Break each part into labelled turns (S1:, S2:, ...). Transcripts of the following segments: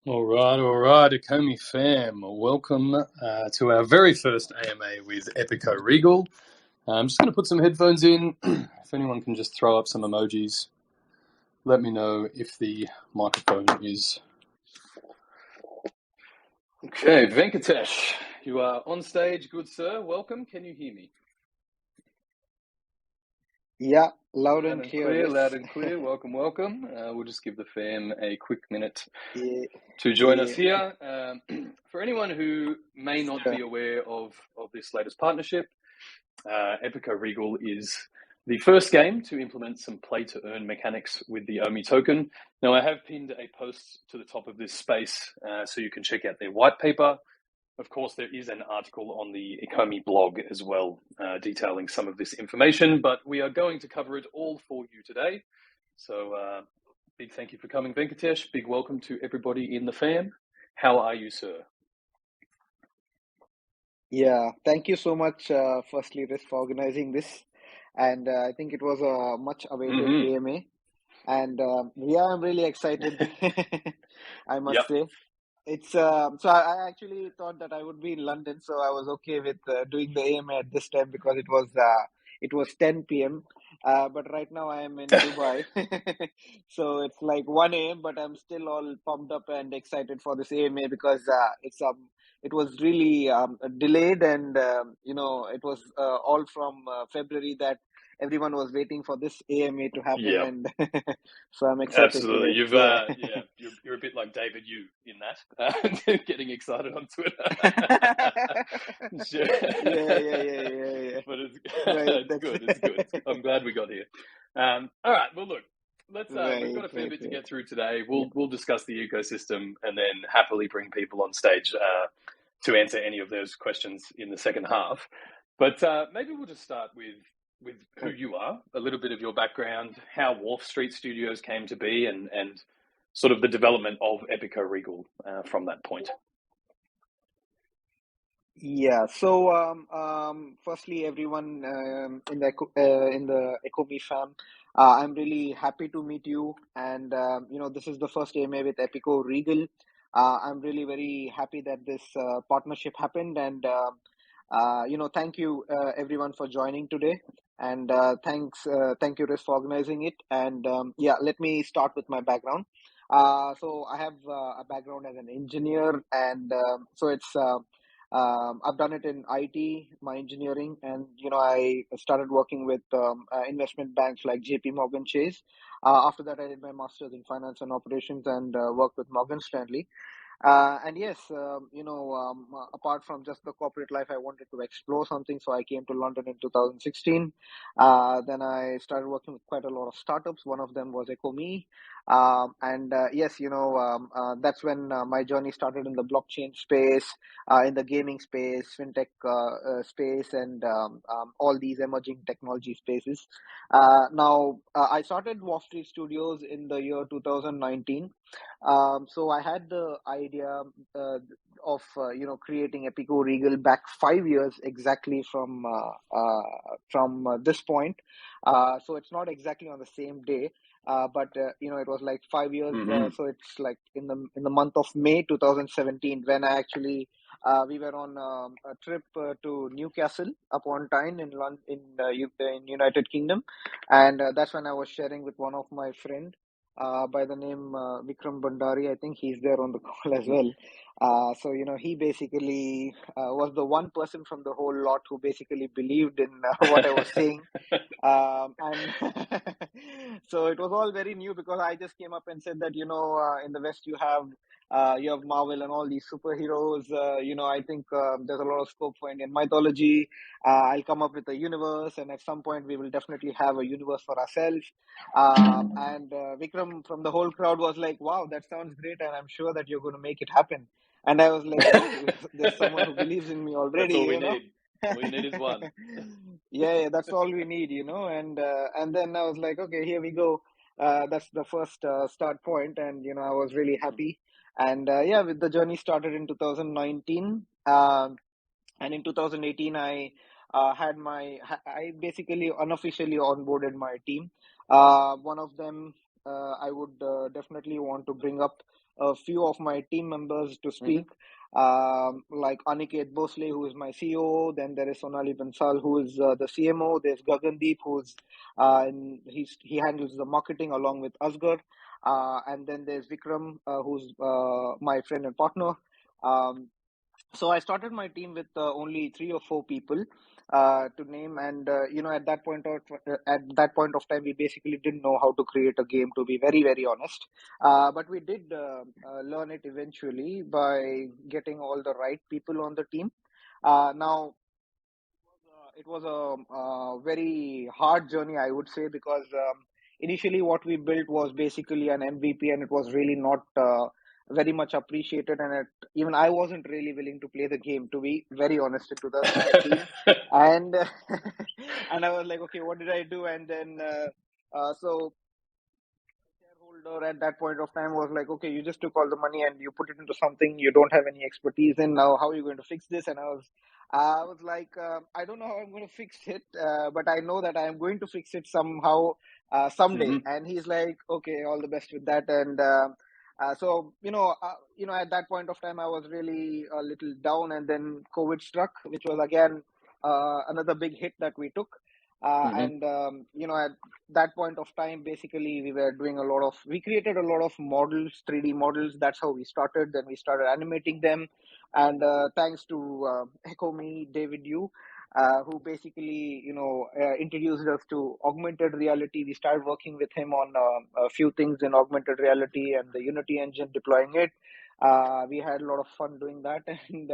S1: All right, Ecomi fam. Welcome to our very first AMA with Epiko Regal. I'm just going to put some headphones in. If anyone can just throw up some emojis, let me know if the microphone is... Okay, Venkatesh, you are on stage. Good, sir. Welcome. Can you hear me?
S2: Yeah, loud and clear.
S1: Loud and clear. Welcome. We'll just give the fam a quick minute
S2: Yeah,
S1: to join us here. For anyone who may not be aware of this latest partnership, Epiko Regal is the first game to implement some play-to-earn mechanics with the Ecomi token. Now, I have pinned a post to the top of this space so you can check out their white paper. Of course, there is an article on the Ecomi blog as well, detailing some of this information, but we are going to cover it all for you today. So big thank you for coming, Venkatesh. Big welcome to everybody in the fam. How are you, sir?
S2: Yeah, thank you so much, firstly, Riz, for organizing this. And I think it was a much awaited AMA. And yeah, I'm really excited, I must say. It's so I actually thought that I would be in London, so I was okay with doing the AMA at this time because it was 10 p.m. But right now I am in Dubai, so it's like 1 a.m. But I'm still all pumped up and excited for this AMA because it was really delayed, and it was all from February that everyone was waiting for this AMA to happen, and so I'm excited.
S1: Absolutely, you're a bit like David Yu in that, getting excited on Twitter.
S2: Yeah.
S1: But it's good. I'm glad we got here. All right, well, look, let's. We've got a fair bit to get through today. We'll discuss the ecosystem and then happily bring people on stage to answer any of those questions in the second half. But maybe we'll just start with who you are, a little bit of your background, how Wharf Street Studios came to be, and sort of the development of Epiko Regal from that point.
S2: Yeah. So, firstly, everyone in the Ecomi fam, I'm really happy to meet you. And this is the first AMA with Epiko Regal. I'm really very happy that this partnership happened, and thank you everyone for joining today. And thank you, Riz, for organizing it. And let me start with my background. So I have a background as an engineer, and so it's I've done it in IT, my engineering, and I started working with investment banks like JP Morgan Chase. After that, I did my master's in finance and operations and worked with Morgan Stanley. And yes, apart from just the corporate life, I wanted to explore something. So I came to London in 2016. Then I started working with quite a lot of startups. One of them was Ecomi. That's when my journey started in the blockchain space, in the gaming space, fintech space, and all these emerging technology spaces. Now, I started Wall Street Studios in the year 2019. So I had the idea of creating Epiko Regal back 5 years exactly from this point. So it's not exactly on the same day, but it was like 5 years. So it's like in the month of May 2017 when I actually we were on a trip to Newcastle upon Tyne in London, in United Kingdom, and that's when I was sharing with one of my friend by the name Vikram Bandari. I think he's there on the call as well. So he basically was the one person from the whole lot who basically believed in what I was saying. And so it was all very new because I just came up and said that in the West you have Marvel and all these superheroes. I think there's a lot of scope for Indian mythology. I'll come up with a universe, and at some point we will definitely have a universe for ourselves. And Vikram from the whole crowd was like, "Wow, that sounds great, and I'm sure that you're going to make it happen." And I was like, "Oh, there's someone who believes in me already."
S1: That's all we need. All you need is one.
S2: Yeah, that's all we need, and then I was like, okay, here we go. That's the first start point, and I was really happy. And with the journey started in 2019, and in 2018 I basically unofficially onboarded my team. One of them I would definitely want to bring up a few of my team members to
S1: Mm-hmm.
S2: speak, like Aniket Bhosle, who is my CEO. Then there is Sonali Bansal, who is the CMO. There's Gagandeep, who's he handles the marketing along with Asgar. And then there's Vikram, who's my friend and partner. Um, so I started my team with only 3 or 4 people to name, and at that point of time, we basically didn't know how to create a game. To be very very honest, but we did learn it eventually by getting all the right people on the team. Now it was a very hard journey, I would say, because initially what we built was basically an MVP, and it was really not very much appreciated. And even I wasn't really willing to play the game, to be very honest, to the team. And and I was like, okay, what did I do? And then so shareholder at that point of time was like, okay, you just took all the money and you put it into something you don't have any expertise in. Now, how are you going to fix this? And I was like, I don't know how I'm going to fix it, but I know that I am going to fix it somehow, someday.
S1: Mm-hmm.
S2: And he's like, okay, all the best with that. And so at that point of time, I was really a little down, and then COVID struck, which was again another big hit that we took.
S1: Mm-hmm.
S2: And at that point of time, basically, we created a lot of models, 3D models. That's how we started. Then we started animating them. And thanks to Ecomi, David Yu, who basically, introduced us to augmented reality. We started working with him on a few things in augmented reality and the Unity engine, deploying it. We had a lot of fun doing that, and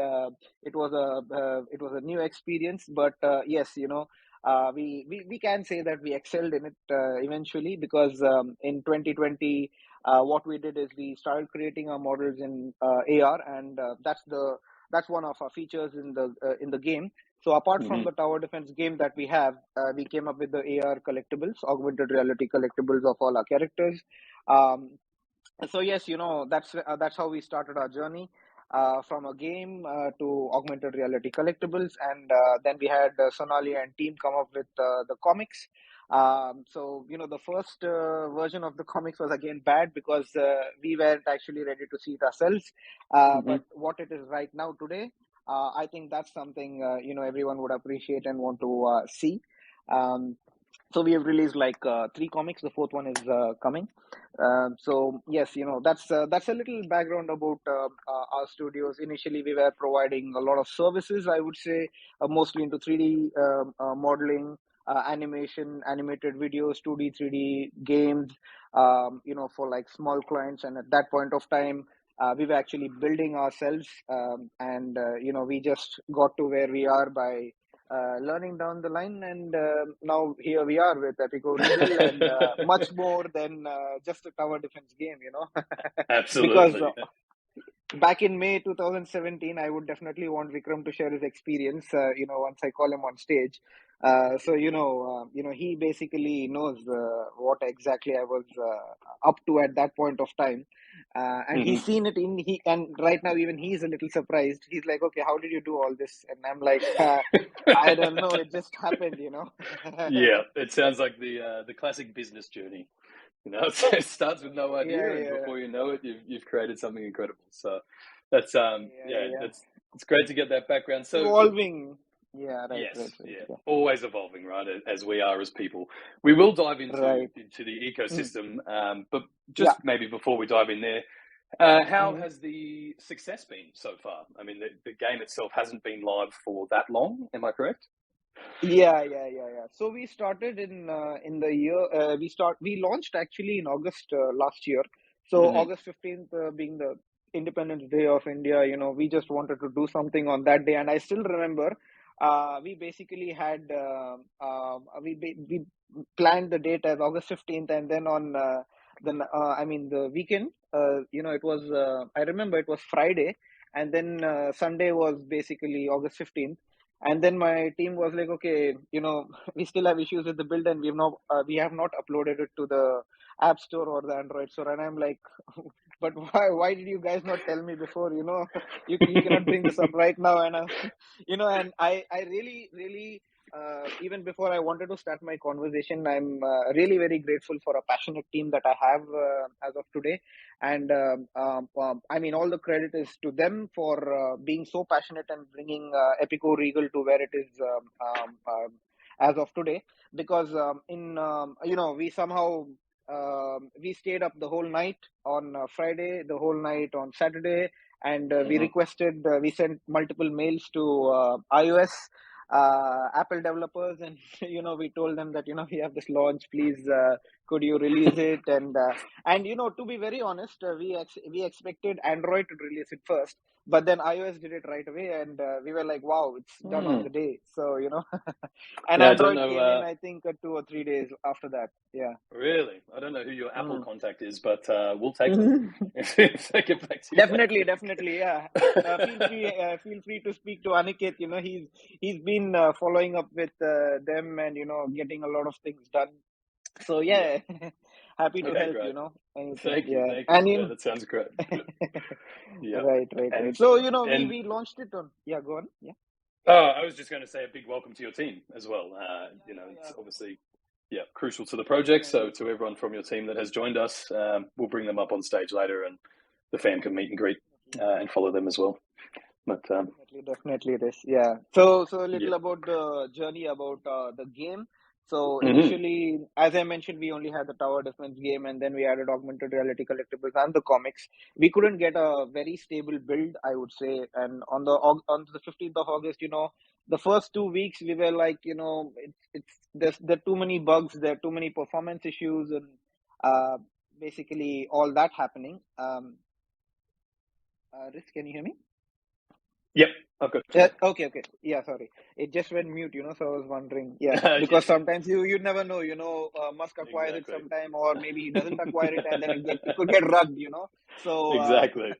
S2: it was a new experience. But yes, we can say that we excelled in it eventually, because in 2020, what we did is we started creating our models in AR, and that's one of our features in the game. So apart from
S1: Mm-hmm.
S2: the tower defense game that we have, we came up with the AR collectibles, augmented reality collectibles of all our characters. Um, so yes, that's how we started our journey, from a game to augmented reality collectibles. And then we had Sonali and team come up with the comics. So the first version of the comics was again bad, because we weren't actually ready to see it ourselves.
S1: Mm-hmm.
S2: But what it is right now today, I think that's something everyone would appreciate and want to see. Um, so we have released like 3 comics. The fourth one is coming. So yes, that's a little background about our studios. Initially, we were providing a lot of services, I would say, mostly into 3D modeling, animation, animated videos, 2D, 3D games, for like small clients. And at that point of time, we were actually building ourselves, and we just got to where we are by learning down the line. And now here we are with Epiko Regal, and much more than just a tower defense game, because
S1: Absolutely.
S2: back in May 2017, I would definitely want Vikram to share his experience, once I call him on stage. So he basically knows what exactly I was up to at that point of time, and
S1: Mm-hmm.
S2: he's seen it and right now even he's a little surprised. He's like, okay, how did you do all this? And I'm like, I don't know, it just happened.
S1: Yeah, it sounds like the classic business journey. It starts with no
S2: Yeah,
S1: idea, and
S2: yeah,
S1: before you know it, you've created something incredible. So that's
S2: yeah,
S1: yeah,
S2: yeah.
S1: that's it's great to get that background. So look,
S2: Evolving. Yeah, right,
S1: yes,
S2: right, right.
S1: yeah,
S2: Yeah.
S1: always evolving, right? As we are as people. We will dive into
S2: Right.
S1: the
S2: Mm.
S1: ecosystem, but
S2: Yeah.
S1: just maybe before we dive in there, how
S2: Mhm.
S1: has the success been so far? I mean, the game itself hasn't been live for that long. Am I correct?
S2: Yeah, yeah, yeah, yeah. So we started in the year we launched actually in August last year. So
S1: Hmm.
S2: August 15th being the Independence Day of India, we just wanted to do something on that day. And I still remember we basically had we planned the date as August 15th, and then on the weekend, it was I remember it was Friday, and then Sunday was basically August 15th. And then my team was like, okay, we still have issues with the build, and we have not uploaded it to the app store or the Android store. And I'm like, but why did you guys not tell me before? You cannot bring this up right now. And and I really really even before I wanted to start my conversation, I'm really very grateful for a passionate team that I have as of today. And I mean, all the credit is to them for being so passionate and bringing Epiko Regal to where it is as of today. Because we somehow we stayed up the whole night on Friday, the whole night on Saturday, and we sent multiple mails to iOS Apple developers, and we told them that we have this launch, please could you release it? And to be very honest, we expected Android to release it first, but then iOS did it right away, and we were like, wow, it's done on the day. So and
S1: Yeah,
S2: Android came in, I think 2 or 3 days after that. Yeah.
S1: Really? I don't know who your Apple contact is, but we'll take them if they get back to you.
S2: Definitely, yeah. Feel free to speak to Aniket. He's been following up with them and getting a lot of things done. So yeah, happy to help.
S1: Great.
S2: Anything.
S1: Thank you.
S2: Yeah.
S1: Thank you. That sounds great.
S2: Yeah. Right. So we launched it on. Yeah, go on. Yeah.
S1: Oh, I was just going to say a big welcome to your team as well. It's obviously crucial to the project. So to everyone from your team that has joined us, we'll bring them up on stage later, and the fam can meet and greet and follow them as well. But
S2: definitely this. Yeah. So a little about the journey about the game. So initially, as I mentioned, we only had the tower defense game, and then we added augmented reality collectibles and the comics. We couldn't get a very stable build, I would say. And on the 15th of August, the first 2 weeks we were like, there are too many bugs, there are too many performance issues, and basically all that happening. Riz, can you hear me?
S1: Yep. Okay.
S2: Okay. Yeah, sorry. It just went mute, so I was wondering. Yeah, because sometimes you never know, Musk acquire it sometime, or maybe he doesn't acquire it, and then it could get rugged, So
S1: exactly.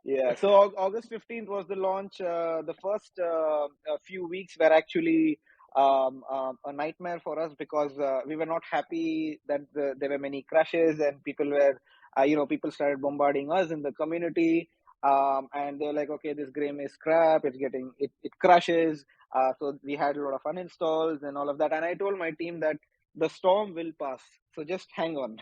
S2: Yeah. So August 15th was the launch. The first few weeks were actually a nightmare for us because we were not happy that there were many crashes, and people were, people started bombarding us in the community. And they're like, okay, this game is crap. It crashes. So we had a lot of uninstalls and all of that. And I told my team that the storm will pass. So just hang on.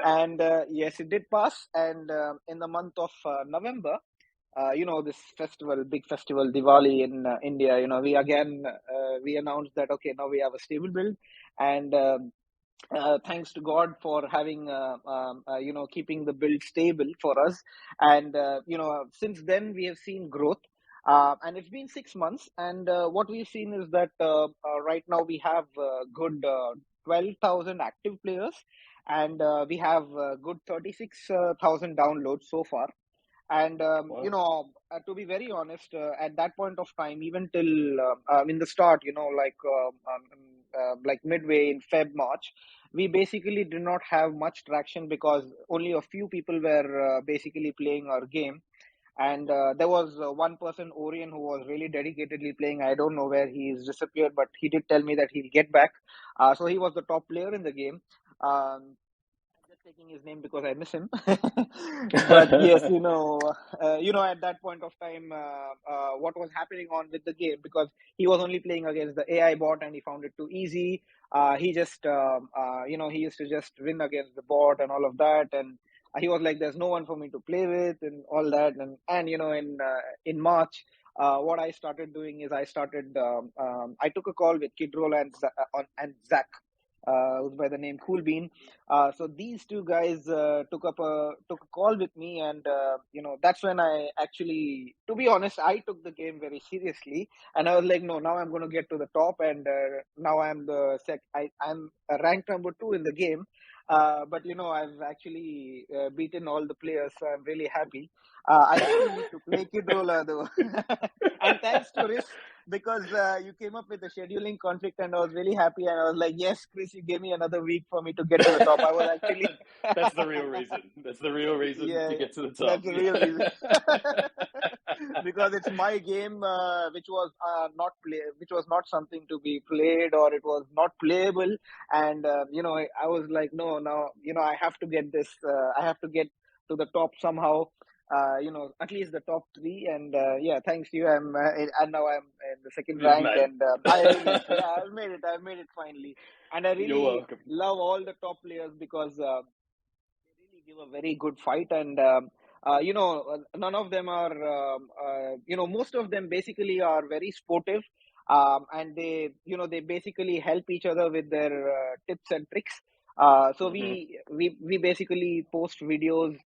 S2: And yes, it did pass. And in the month of November, this big festival, Diwali in India, we announced that, okay, now we have a stable build. And thanks to God for having, keeping the build stable for us. And, since then we have seen growth. And it's been 6 months. And what we've seen is that right now we have good 12,000 active players. And we have good 36,000 downloads so far. And, to be very honest, at that point of time, even till in the start, like midway in March, we basically did not have much traction because only a few people were basically playing our game. And there was one person, Orion, who was really dedicatedly playing. I don't know where he's disappeared, but he did tell me that he'll get back. So he was the top player in the game. Taking his name because I miss him. But yes, at that point of time, what was happening on with the game, because he was only playing against the AI bot and he found it too easy. He just, he used to just win against the bot and all of that. And he was like, there's no one for me to play with and all that. And in March, what I started doing is I took a call with Kidrola and Zach. Who's by the name Cool Bean. So these two guys took a call with me, and that's when I actually, to be honest, I took the game very seriously, and I was like, no, now I'm going to get to the top, and now I'm I'm ranked number 2 in the game. But I've actually beaten all the players, so I'm really happy. I still need to play Kidrola though, and thanks to Riz, because you came up with a scheduling conflict, and I was really happy, and I was like, yes, Chris, you gave me another week for me to get to the top. I was actually
S1: that's the real reason. That's the real reason to get to the top.
S2: That's the real reason. Because it's my game, which was not something to be played, or it was not playable, and I was like, no, now I have to get this. I have to get to the top somehow. at least the top three. And yeah, thanks to you, and now I'm in the second
S1: You've
S2: rank,
S1: made it.
S2: and I really, yeah, I've made it finally, and I
S1: You're
S2: really
S1: welcome.
S2: love all the top players because they really give a very good fight, and none of them are, most of them basically are very sportive, and they basically help each other with their tips and tricks. So
S1: Hmm.
S2: we basically post videos.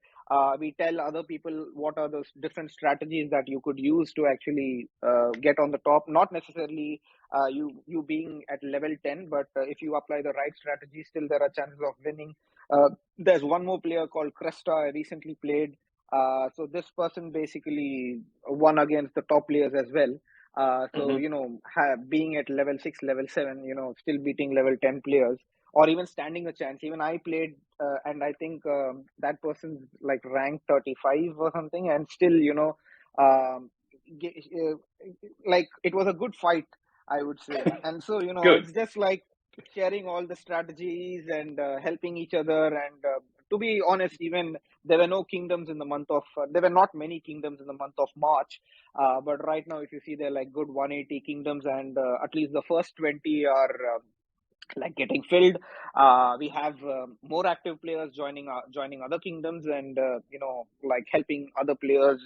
S2: We tell other people what are the different strategies that you could use to actually get on the top. Not necessarily you being at level 10, but if you apply the right strategy, still there are chances of winning. Uh, there's one more player called Cresta. I recently played. So this person basically won against the top players as well. So
S1: Hmm.
S2: being at level 6, level 7, still beating level 10 players, or even standing a chance. Even I played, and I think that person's like ranked 35 or something, and still, um, like it was a good fight, I would say. And so,
S1: Good.
S2: it's just like sharing all the strategies and helping each other. And to be honest, even there were no kingdoms in the month of, there were not many kingdoms in the month of March. But right now, if you see, there are like good 180 kingdoms, and at least the first 20 are like getting filled. We have more active players joining other kingdoms, and like helping other players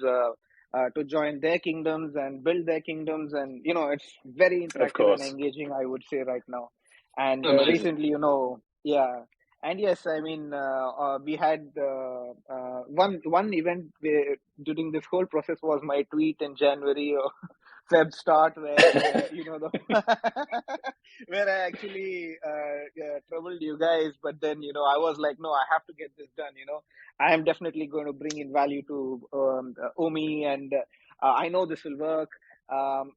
S2: to join their kingdoms and build their kingdoms. And it's very
S1: Of
S2: interactive and
S1: course.
S2: engaging, I would say, right now. And
S1: Amazing.
S2: recently, yeah. And yes, I mean, we had one event during this whole process was my tweet in January or Feb start, where the where I actually troubled you guys. But then I was like, no, I have to get this done. I am definitely going to bring in value to Omi, and I know this will work.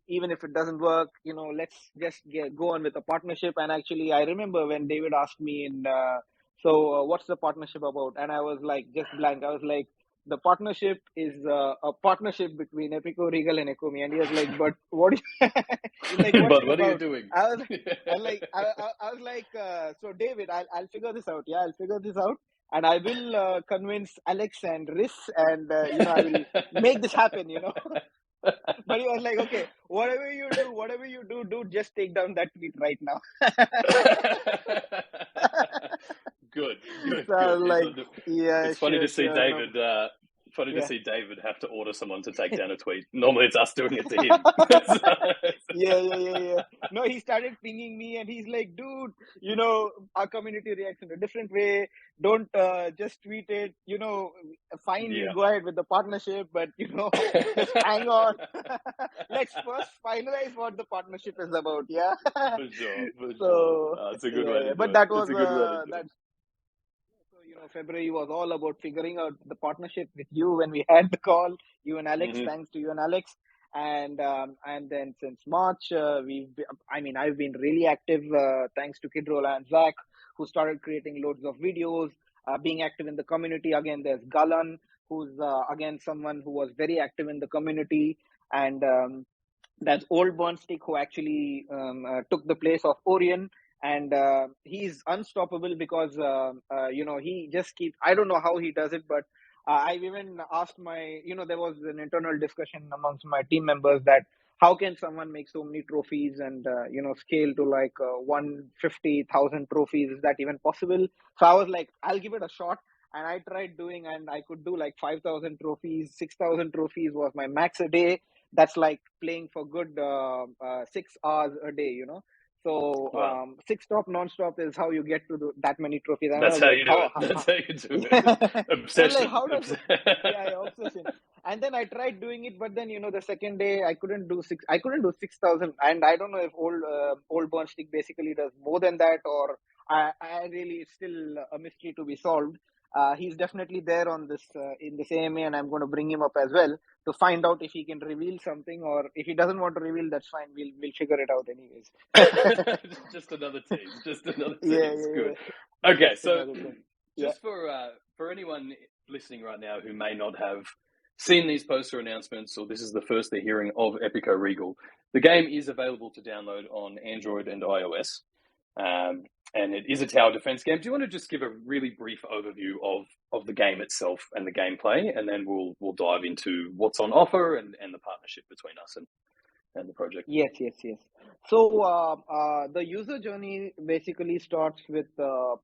S2: Even if it doesn't work, let's just go on with a partnership. And actually, I remember when David asked me what's the partnership about? And I was like, just blank. I was like, the partnership is a partnership between Epiko Regal and Ecomi. And he was like, but what? He's like, what's
S1: But
S2: it
S1: what are you
S2: about?
S1: doing?
S2: I was, I was like, so David, I'll figure this out. Yeah, I'll figure this out, and I will convince Alex and Riz, and I will make this happen. But he was like, okay, whatever you do, just take down that tweet right now.
S1: Good, good,
S2: So I
S1: good.
S2: was like, yeah,
S1: It's funny to
S2: sure,
S1: see
S2: sure, no,
S1: David. Funny to
S2: yeah.
S1: see David have to order someone to take down a tweet. Normally, it's us doing it to him.
S2: Yeah. No, he started pinging me, and he's like, dude, our community reacts in a different way. Don't just tweet it. Fine, we'll
S1: Yeah,
S2: go ahead with the partnership, but just hang on. Let's first finalize what the partnership is about. Yeah.
S1: for sure, for sure.
S2: So
S1: It's a good way
S2: yeah.
S1: to do
S2: But
S1: it.
S2: that
S1: It's
S2: was
S1: a good way to do
S2: that.
S1: it.
S2: So February was all about figuring out the partnership with you when we had the call. You and Alex.
S1: Hmm.
S2: Thanks to you and Alex. And then since March, I've been really active thanks to Kidrola and Zach, who started creating loads of videos, being active in the community. Again, there's Galan, who's again someone who was very active in the community, and that's Old Burnstick, who actually took the place of Orion. And he's unstoppable because he just keeps, I don't know how he does it, but I've even asked there was an internal discussion amongst my team members that how can someone make so many trophies and scale to like 150,000 trophies? Is that even possible? So I was like, I'll give it a shot. And I tried doing, and I could do like 5,000 trophies. 6,000 trophies was my max a day. That's like playing for good 6 hours a day. So
S1: Wow,
S2: six stop non-stop is how you get to that many trophies. And I
S1: that's
S2: was
S1: how
S2: like,
S1: you do it.
S2: how
S1: That's how you do it.
S2: yeah. I was like,
S1: Obsession.
S2: how does it? Yeah, obsession. And then I tried doing it, but then the second day I couldn't do 6,000. And I don't know if old Burnstick basically does more than that, or I really, it's still a mystery to be solved. He's definitely there on this in this AMA, and I'm going to bring him up as well to find out if he can reveal something, or if he doesn't want to reveal, that's fine. We'll figure it out anyways.
S1: Just another tease. Just another
S2: Yeah,
S1: tease. Good.
S2: yeah.
S1: Okay,
S2: Just
S1: so
S2: another thing. Yeah.
S1: just for anyone listening right now who may not have seen these poster announcements, or this is the first they're hearing of Epiko Regal, the game is available to download on Android and iOS. and it is a tower defense game. Do you want to just give a really brief overview of the game itself and the gameplay, and then we'll dive into what's on offer and the partnership between us and the project?
S2: Yes. So the user journey basically starts with the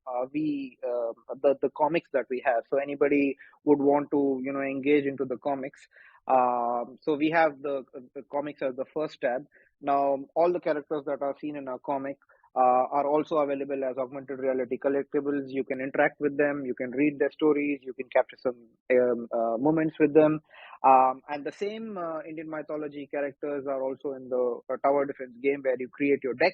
S2: comics that we have. So anybody would want to engage into the comics. So we have the comics as the first tab. Now all the characters that are seen in our comic are also available as augmented reality collectibles. You can interact with them. You can read their stories. You can capture some moments with them. And the same Indian mythology characters are also in the tower defense game, where you create your deck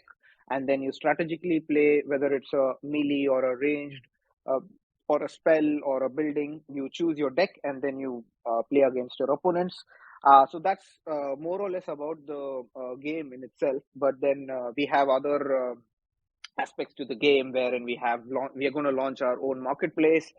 S2: and then you strategically play, whether it's a melee or a ranged uh, or a spell or a building. You choose your deck and then you play against your opponents. So that's more or less about the game in itself. But then we have other aspects to the game, wherein we are going to launch our own marketplace,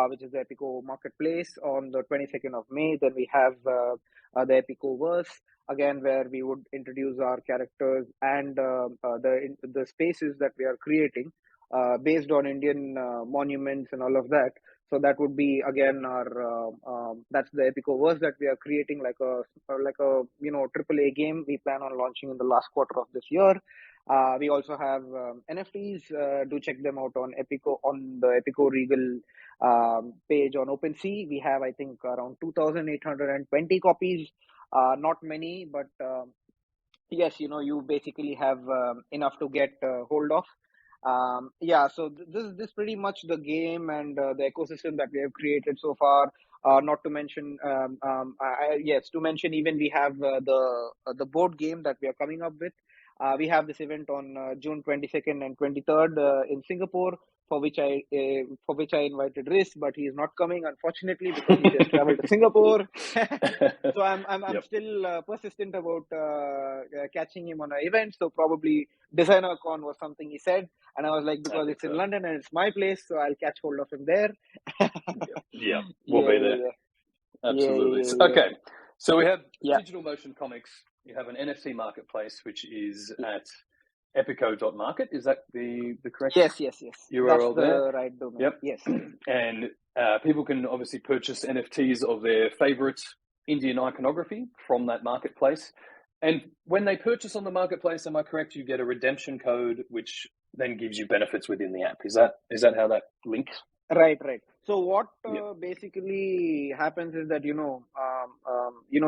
S2: which is the Epico marketplace on the 22nd of May. Then we have the Epico verse again, where we would introduce our characters and the spaces that we are creating based on Indian monuments and all of that. So that would be again our that's the Epico verse that we are creating, like a AAA game. We plan on launching in the last quarter of this year. We also have NFTs. Do check them out on Epico, on the Epiko Regal page on OpenSea. We have, I think, around 2,820 copies. Not many, but yes, you basically have enough to get hold of. Yeah, so this pretty much the game and the ecosystem that we have created so far. Not to mention, yes, to mention, even we have the board game that we are coming up with. We have this event on June 22nd and 23rd in Singapore, for which I invited Riz, but he is not coming, unfortunately, because he just traveled to Singapore. So I'm
S1: Yep.
S2: still persistent about catching him on an event. So probably Designer Con was something he said, and I was like, because it's in London and it's my place, so I'll catch hold of him there.
S1: Yeah, we'll be there.
S2: Yeah.
S1: Absolutely.
S2: Yeah.
S1: Okay, so we have
S2: Yeah.
S1: digital motion comics. You have an NFT marketplace, which is at epico.market. Is that the correct
S2: Yes.
S1: URL
S2: That's the
S1: there?
S2: right domain.
S1: Yep.
S2: Yes.
S1: And people can obviously purchase NFTs of their favorite Indian iconography from that marketplace. And when they purchase on the marketplace, am I correct, you get a redemption code, which then gives you benefits within the app? Is that how that links?
S2: Right. So what
S1: Yep.
S2: basically happens is that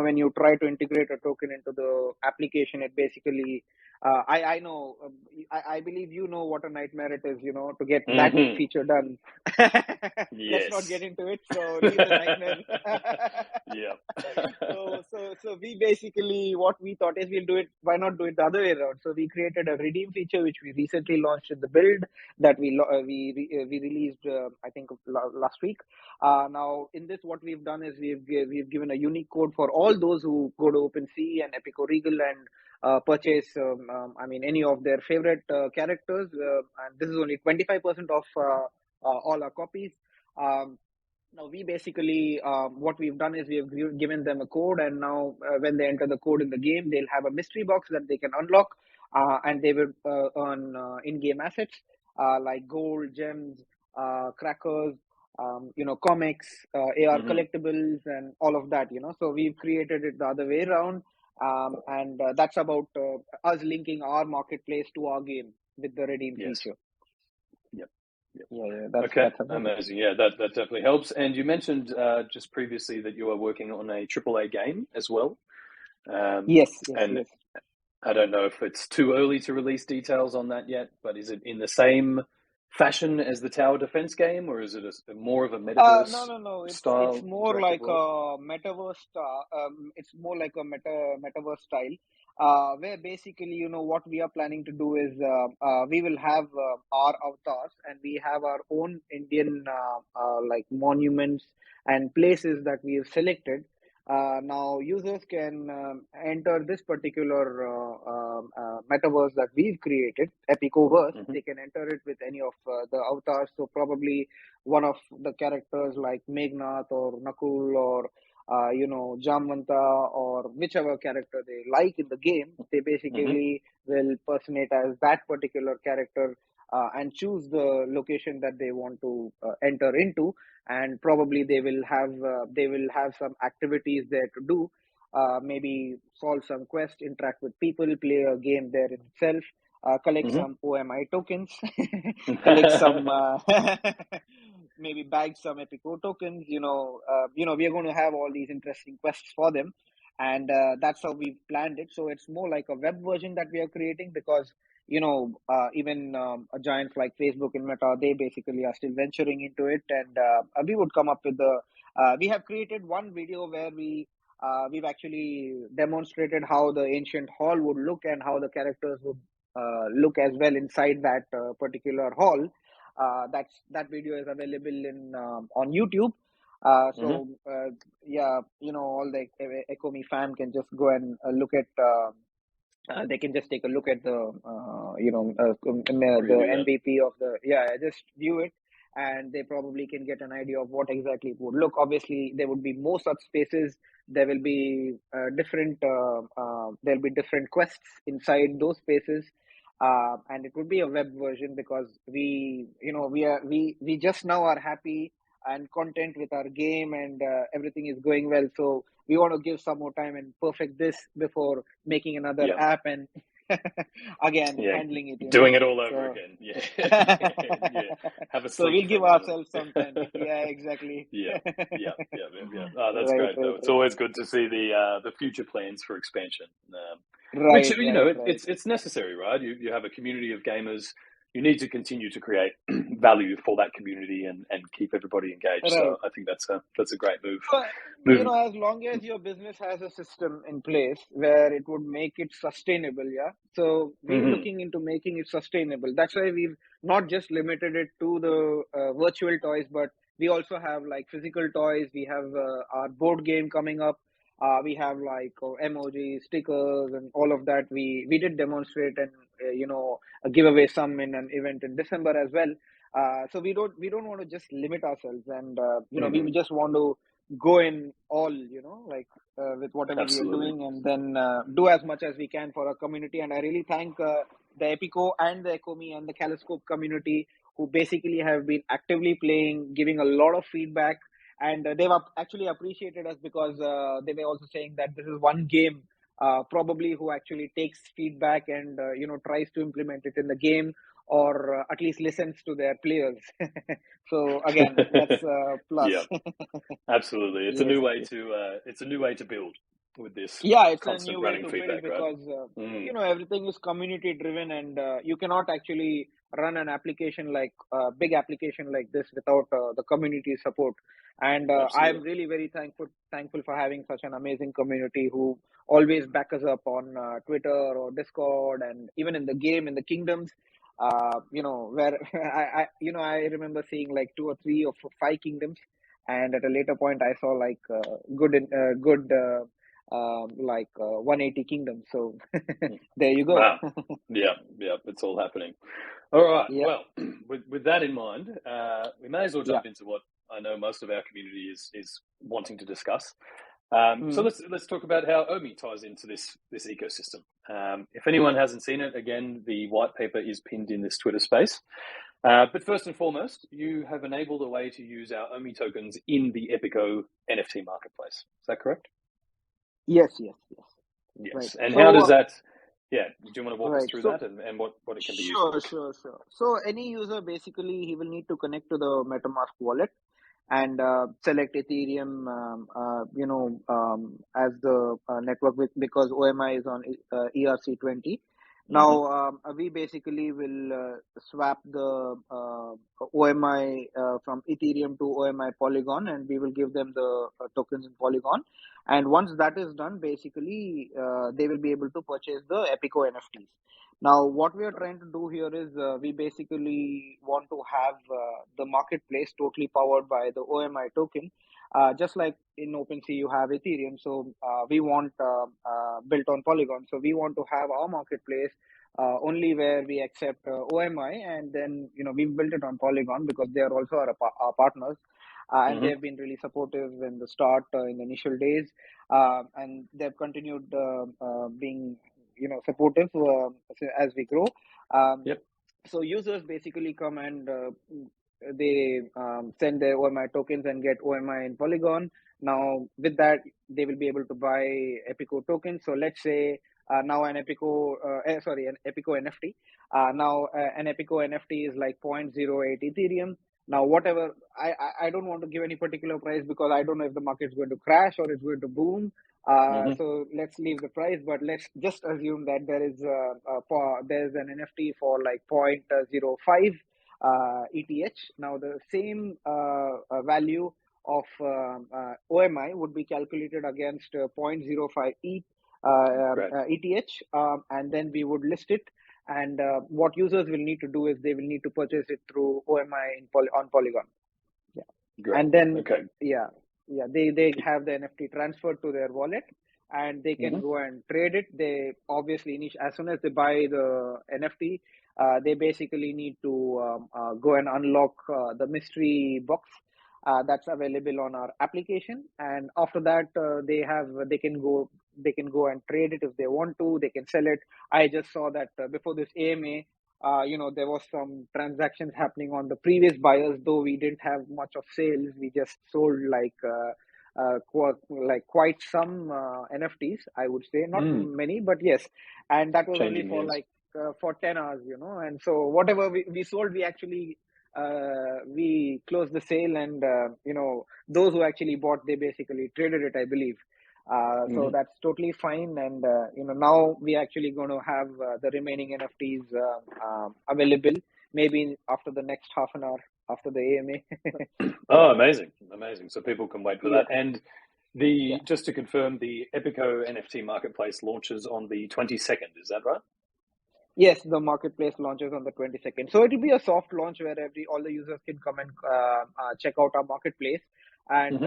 S2: when you try to integrate a token into the application, it basically I know I believe you know what a nightmare it is, to get that feature done. Let's not get into it. So leave the nightmare.
S1: Yeah.
S2: So we basically, what we thought is, why not do it the other way around? So we created a redeem feature, which we recently launched in the build that we released, I think, last week. Now in this, what we've done is we've given a unique code for all those who go to OpenSea and Epiko Regal and purchase any of their favorite characters, and this is only 25% of all our copies. Now we basically, what we've done is we've given them a code, and now when they enter the code in the game, they'll have a mystery box that they can unlock, and they will earn in-game assets like gold, gems, crackers, comics, AR collectibles, and all of that. So we've created it the other way around, and that's about us linking our marketplace to our game with the redeem feature.
S1: Yep.
S2: Yeah.
S1: That's amazing. Yeah, that definitely helps. And you mentioned just previously that you are working on a AAA game as well.
S2: Yes.
S1: I don't know if it's too early to release details on that yet, but is it in the same fashion as the tower defense game, or is it more of a metaverse?
S2: No.
S1: Style?
S2: It's more like a metaverse. It's more like a metaverse style. Where basically, what we are planning to do is we will have our avatars, and we have our own Indian like monuments and places that we have selected. Now users can enter this particular metaverse that we've created, Epicoverse. They can enter it with any of the avatars. So probably one of the characters like Meghnad or Nakul or Jamvanta, or whichever character they like in the game, they basically will personate as that particular character and choose the location that they want to enter into, and probably they will have some activities there to do. Maybe solve some quest, interact with people, play a game there in itself, collect
S1: Mm-hmm.
S2: some OMI tokens, collect some maybe bag some Epiko tokens. We are going to have all these interesting quests for them, and that's how we planned it. So it's more like a web version that we are creating, because even giants like Facebook and Meta, they basically are still venturing into it, and we would come up with we have created one video where we've actually demonstrated how the ancient hall would look and how the characters would look as well inside that particular hall. That video is available in on YouTube. So yeah, all the Ecomi fan can just go and look at. They can just take a look at the the MVP of the, just view it, and they probably can get an idea of what exactly it would look. Obviously, there would be more such spaces. There will be there'll be different quests inside those spaces, and it would be a web version, because we just now are happy and content with our game, and everything is going well. So we want to give some more time and perfect this before making another app and again handling it.
S1: Doing it all over again. Have a
S2: so we'll give ourselves some time. Yeah, exactly.
S1: Yeah. Oh, that's great though. It's always good to see the future plans for expansion. Which it's necessary, right? You have a community of gamers. You need to continue to create value for that community and keep everybody engaged. Right. So I think that's a great move.
S2: As long as your business has a system in place where it would make it sustainable, So we're looking into making it sustainable. That's why we've not just limited it to the virtual toys, but we also have like physical toys. We have our board game coming up. We have like emojis, stickers, and all of that. We did demonstrate and give away some in an event in December as well. So we don't want to just limit ourselves, and we just want to go in all with whatever
S1: Absolutely.
S2: we are doing, and then do as much as we can for our community. And I really thank the Epico and the Ecomi and the Caloscope community, who basically have been actively playing, giving a lot of feedback. And they've actually appreciated us, because they were also saying that this is one game probably who actually takes feedback and tries to implement it in the game, or at least listens to their players. So again, that's a plus.
S1: Yeah, absolutely. It's a new way to build with this.
S2: Yeah, it's a new way to build, because everything is community driven, and you cannot actually run an application like a big application like this without the community support. And I'm really very thankful for having such an amazing community who always back us up on Twitter or Discord, and even in the game, in the kingdoms. Where I remember seeing like 2 or 3 or 5 kingdoms, and at a later point I saw like good 180 kingdoms. So there you go.
S1: Wow. Yeah, it's all happening. All right. Yeah. Well, with that in mind, we may as well jump into what I know most of our community is wanting to discuss. So let's talk about how Omi ties into this ecosystem. If anyone hasn't seen it, again, the white paper is pinned in this Twitter space. But first and foremost, you have enabled a way to use our Omi tokens in the Epico NFT marketplace. Is that correct?
S2: Yes.
S1: Right. And so, how does that? Yeah, do you want to walk us through that and what it can be used for?
S2: Sure. So any user, basically, he will need to connect to the MetaMask wallet and select Ethereum, as the network, because OMI is on ERC20. Now, we basically will swap the OMI from Ethereum to OMI Polygon, and we will give them the tokens in Polygon. And once that is done, basically, they will be able to purchase the Epiko NFTs. Now, what we are trying to do here is we basically want to have the marketplace totally powered by the OMI token. Just like in OpenSea, you have Ethereum. So we want built on Polygon. So we want to have our marketplace only where we accept OMI. And then, we've built it on Polygon because they are also our partners. And they've been really supportive in the start, in the initial days. And they've continued being supportive as we grow. So users basically come and they send their OMI tokens and get OMI in Polygon. Now with that, they will be able to buy Epico tokens. So let's say now an Epico NFT. Now an Epico NFT is like 0.08 Ethereum. Now whatever, I don't want to give any particular price because I don't know if the market is going to crash or it's going to boom. So let's leave the price, but let's just assume that there's an NFT for like 0.05 ETH. Now the same value of OMI would be calculated against zero point zero 0.05 ETH, and then we would list it. And what users will need to do is they will need to purchase it through OMI on Polygon. Yeah,
S1: Great.
S2: and then
S1: okay.
S2: They have the NFT transferred to their wallet, and they can go and trade it. They obviously as soon as they buy the NFT, they basically need to go and unlock the mystery box that's available on our application, and after that they can go and trade it if they want to. They can sell it. I just saw that before this AMA, there was some transactions happening on the previous buyers, though we didn't have much of sales. We just sold quite some NFTs, I would say, not many, but yes. And that was only for for 10 hours, and so whatever we sold, we actually we closed the sale, and those who actually bought, they basically traded it, I believe. So that's totally fine, and now we actually going to have the remaining NFTs available maybe after the next half an hour after the AMA.
S1: Oh, amazing. So people can wait for that. And just to confirm, the Epico NFT marketplace launches on the 22nd, is that right?
S2: Yes, the marketplace launches on the 22nd. So it will be a soft launch where all the users can come and check out our marketplace. And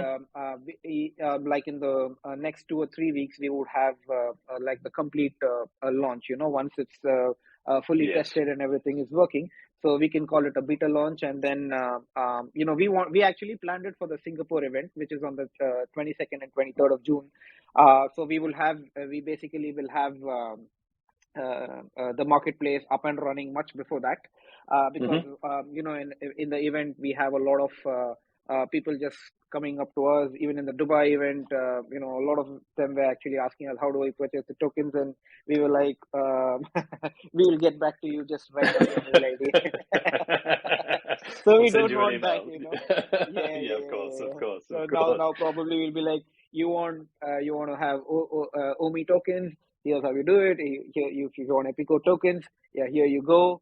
S2: like in the next 2 or 3 weeks, we would have like the complete launch. Once it's fully tested and everything is working, so we can call it a beta launch. And then we actually planned it for the Singapore event, which is on the 22nd and 23rd of June. So we basically will have the marketplace up and running much before that, because in the event we have a lot of people just coming up to us. Even in the Dubai event, a lot of them were actually asking us, how do I purchase the tokens? And we were like, we will get back to you, just write down your mail ID. So we don't want that,
S1: Of course.
S2: So now probably we'll be like, you want to have OMI tokens? Here's how you do it. If you want Epico tokens, here you go.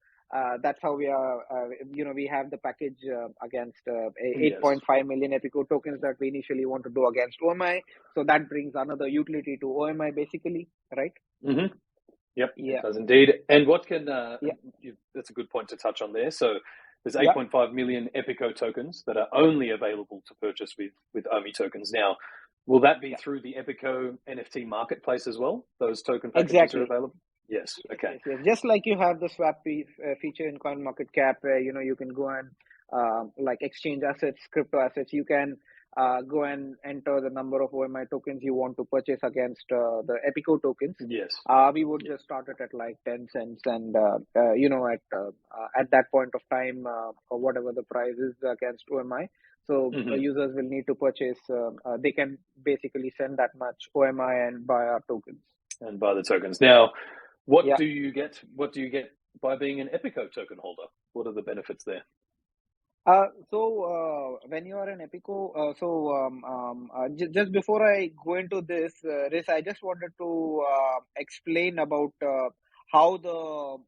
S2: That's how we are. We have the package against 8.5 million Epico tokens that we initially want to do against OMI. So that brings another utility to OMI, basically, right?
S1: Yep, it does indeed. And what can that's a good point to touch on there. So there's 8.5 million Epico tokens that are only available to purchase with OMI tokens now. Will that be through the Epico NFT marketplace as well? Those token packages are available? Yes. Okay.
S2: Yes. Just like you have the swap feature in CoinMarketCap, where you can go and like exchange assets, crypto assets. You can go and enter the number of OMI tokens you want to purchase against the Epico tokens.
S1: Yes.
S2: We would just start it at like 10 cents, and at that point of time, or whatever the price is against OMI. So users will need to purchase. They can basically send that much OMI and buy our tokens.
S1: And buy the tokens. Now, what do you get? What do you get by being an Epico token holder? What are the benefits there?
S2: So when you are an Epico, just before I go into this, Riz, I just wanted to explain about how the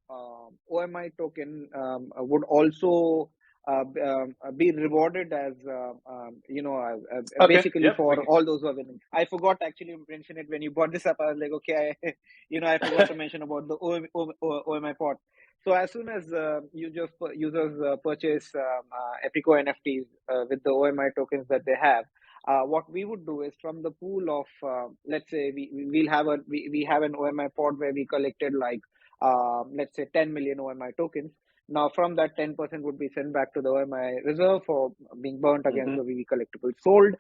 S2: OMI token would also be rewarded as basically for all those who are winning. I forgot to actually mention it when you brought this up. I was like, okay, I forgot to mention about the OMI pot. So as soon as users purchase Epico NFTs with the OMI tokens that they have, what we would do is from the pool of let's say we have an OMI pot where we collected like let's say 10 million OMI tokens. Now from that, 10% would be sent back to the OMI reserve for being burnt against the VV collectibles sold.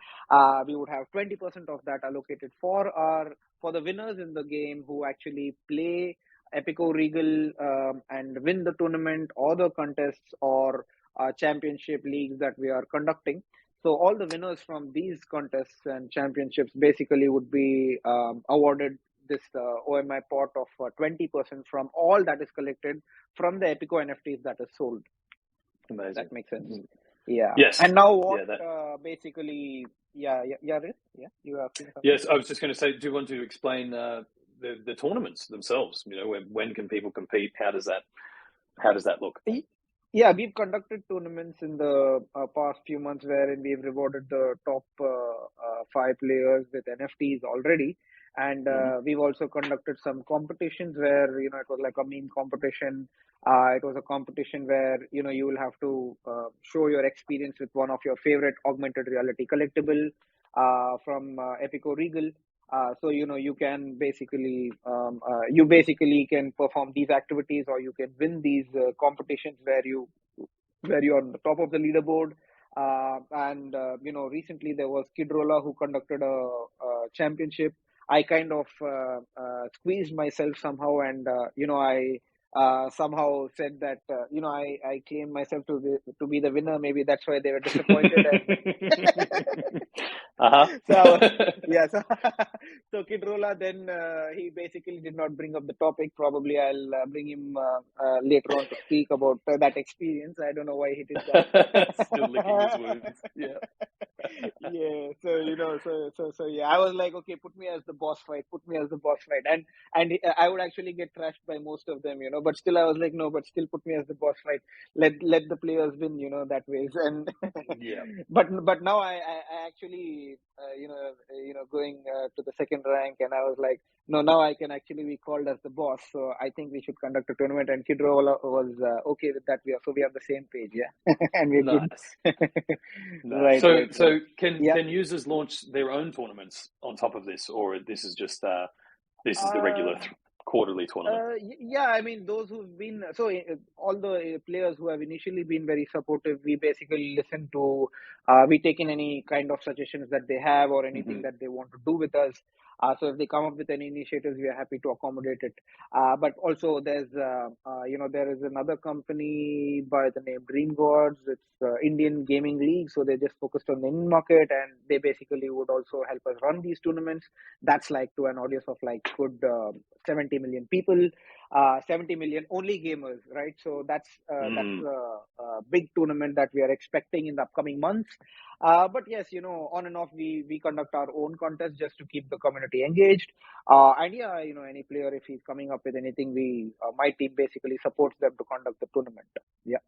S2: We would have 20% of that allocated for the winners in the game who actually play Epiko Regal and win the tournament or the contests or championship leagues that we are conducting. So all the winners from these contests and championships basically would be awarded this OMI pot of 20% from all that is collected from the Epico NFTs that is sold.
S1: Amazing.
S2: That makes sense. Yeah.
S1: Yes.
S2: And now what basically, you are asking something?
S1: Yes, I was just going to say, do you want to explain the tournaments themselves? You know, when can people compete? How does that look?
S2: Yeah, we've conducted tournaments in the past few months wherein we've rewarded the top 5 players with NFTs already. And we've also conducted some competitions where, it was like a meme competition. It was a competition where, you will have to show your experience with one of your favorite augmented reality collectible from Epiko Regal. So, you can basically, can perform these activities, or you can win these competitions where you're on the top of the leaderboard. And recently there was Kidrola who conducted a championship. I kind of squeezed myself somehow, and I somehow said that I claimed myself to be the winner. Maybe that's why they were disappointed. So Kidrola then he basically did not bring up the topic. Probably I'll bring him later on to speak about that experience. I don't know why he did that.
S1: Still licking his wounds. Yeah.
S2: Yeah. So yeah, I was like, okay, put me as the boss fight, and I would actually get trashed by most of them, but still I was like, no, but still put me as the boss fight. Let the players win, that way. And
S1: yeah.
S2: But now I actually going to the second rank, and I was like, no, now I can actually be called as the boss. So I think we should conduct a tournament, and Kidrola was okay with that. We are the same page, yeah. And we're
S1: nice.
S2: good.
S1: Nice.
S2: Right.
S1: So can users launch their own tournaments on top of this, or this is just this is the regular quarterly tournament?
S2: Yeah, I mean, those who've been all the players who have initially been very supportive, we basically listen to, we take in any kind of suggestions that they have or anything that they want to do with us. So if they come up with any initiatives, we are happy to accommodate it. But also there's, there is another company by the name Dream Gods. It's Indian Gaming League. So they just focused on the Indian market, and they basically would also help us run these tournaments. That's like to an audience of like good 70 million people, 70 million only gamers, right? So that's a big tournament that we are expecting in the upcoming months. But yes, on and off, we conduct our own contests just to keep the community engaged. And yeah, any player, if he's coming up with anything, my team basically supports them to conduct the tournament. Yeah.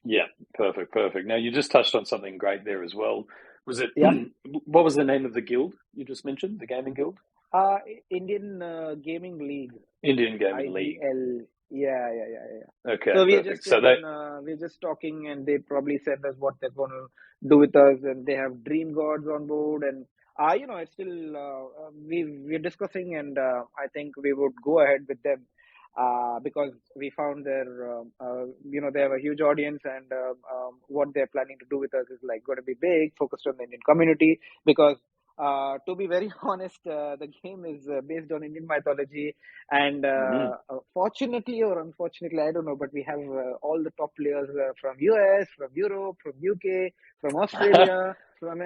S1: Yeah, perfect. Now you just touched on something great there as well. Was it? Yeah. What was the name of the guild you just mentioned? The gaming guild?
S2: Indian Gaming League.
S1: Indian Gaming League.
S2: Yeah.
S1: Okay.
S2: So
S1: we're
S2: just talking, and they probably said us what they're going to do with us, and they have Dream Gods on board, and it's still we're discussing, and I think we would go ahead with them. Because we found they have a huge audience, and what they're planning to do with us is like going to be big, focused on the Indian community. Because to be very honest, the game is based on Indian mythology, and fortunately or unfortunately, I don't know, but we have all the top players from US, from Europe, from UK, from Australia, from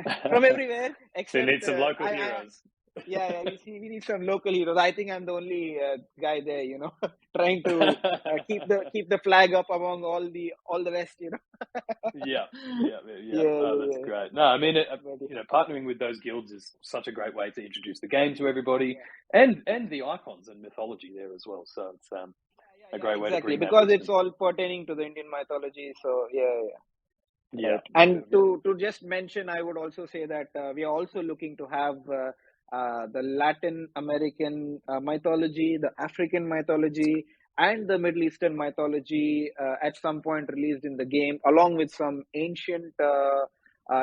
S2: everywhere. Except
S1: they need some local heroes.
S2: Yeah, you see, we need some local heroes. I think I'm the only guy there, trying to keep the flag up among all the rest,
S1: Yeah. That's great. No, I mean, partnering with those guilds is such a great way to introduce the game to everybody, and the icons and mythology there as well. So it's a great way to bring
S2: because it's all pertaining to the Indian mythology. So
S1: yeah.
S2: Right. And to just mention, I would also say that we are also looking to have the Latin American mythology, the African mythology, and the Middle Eastern mythology at some point released in the game, along with some ancient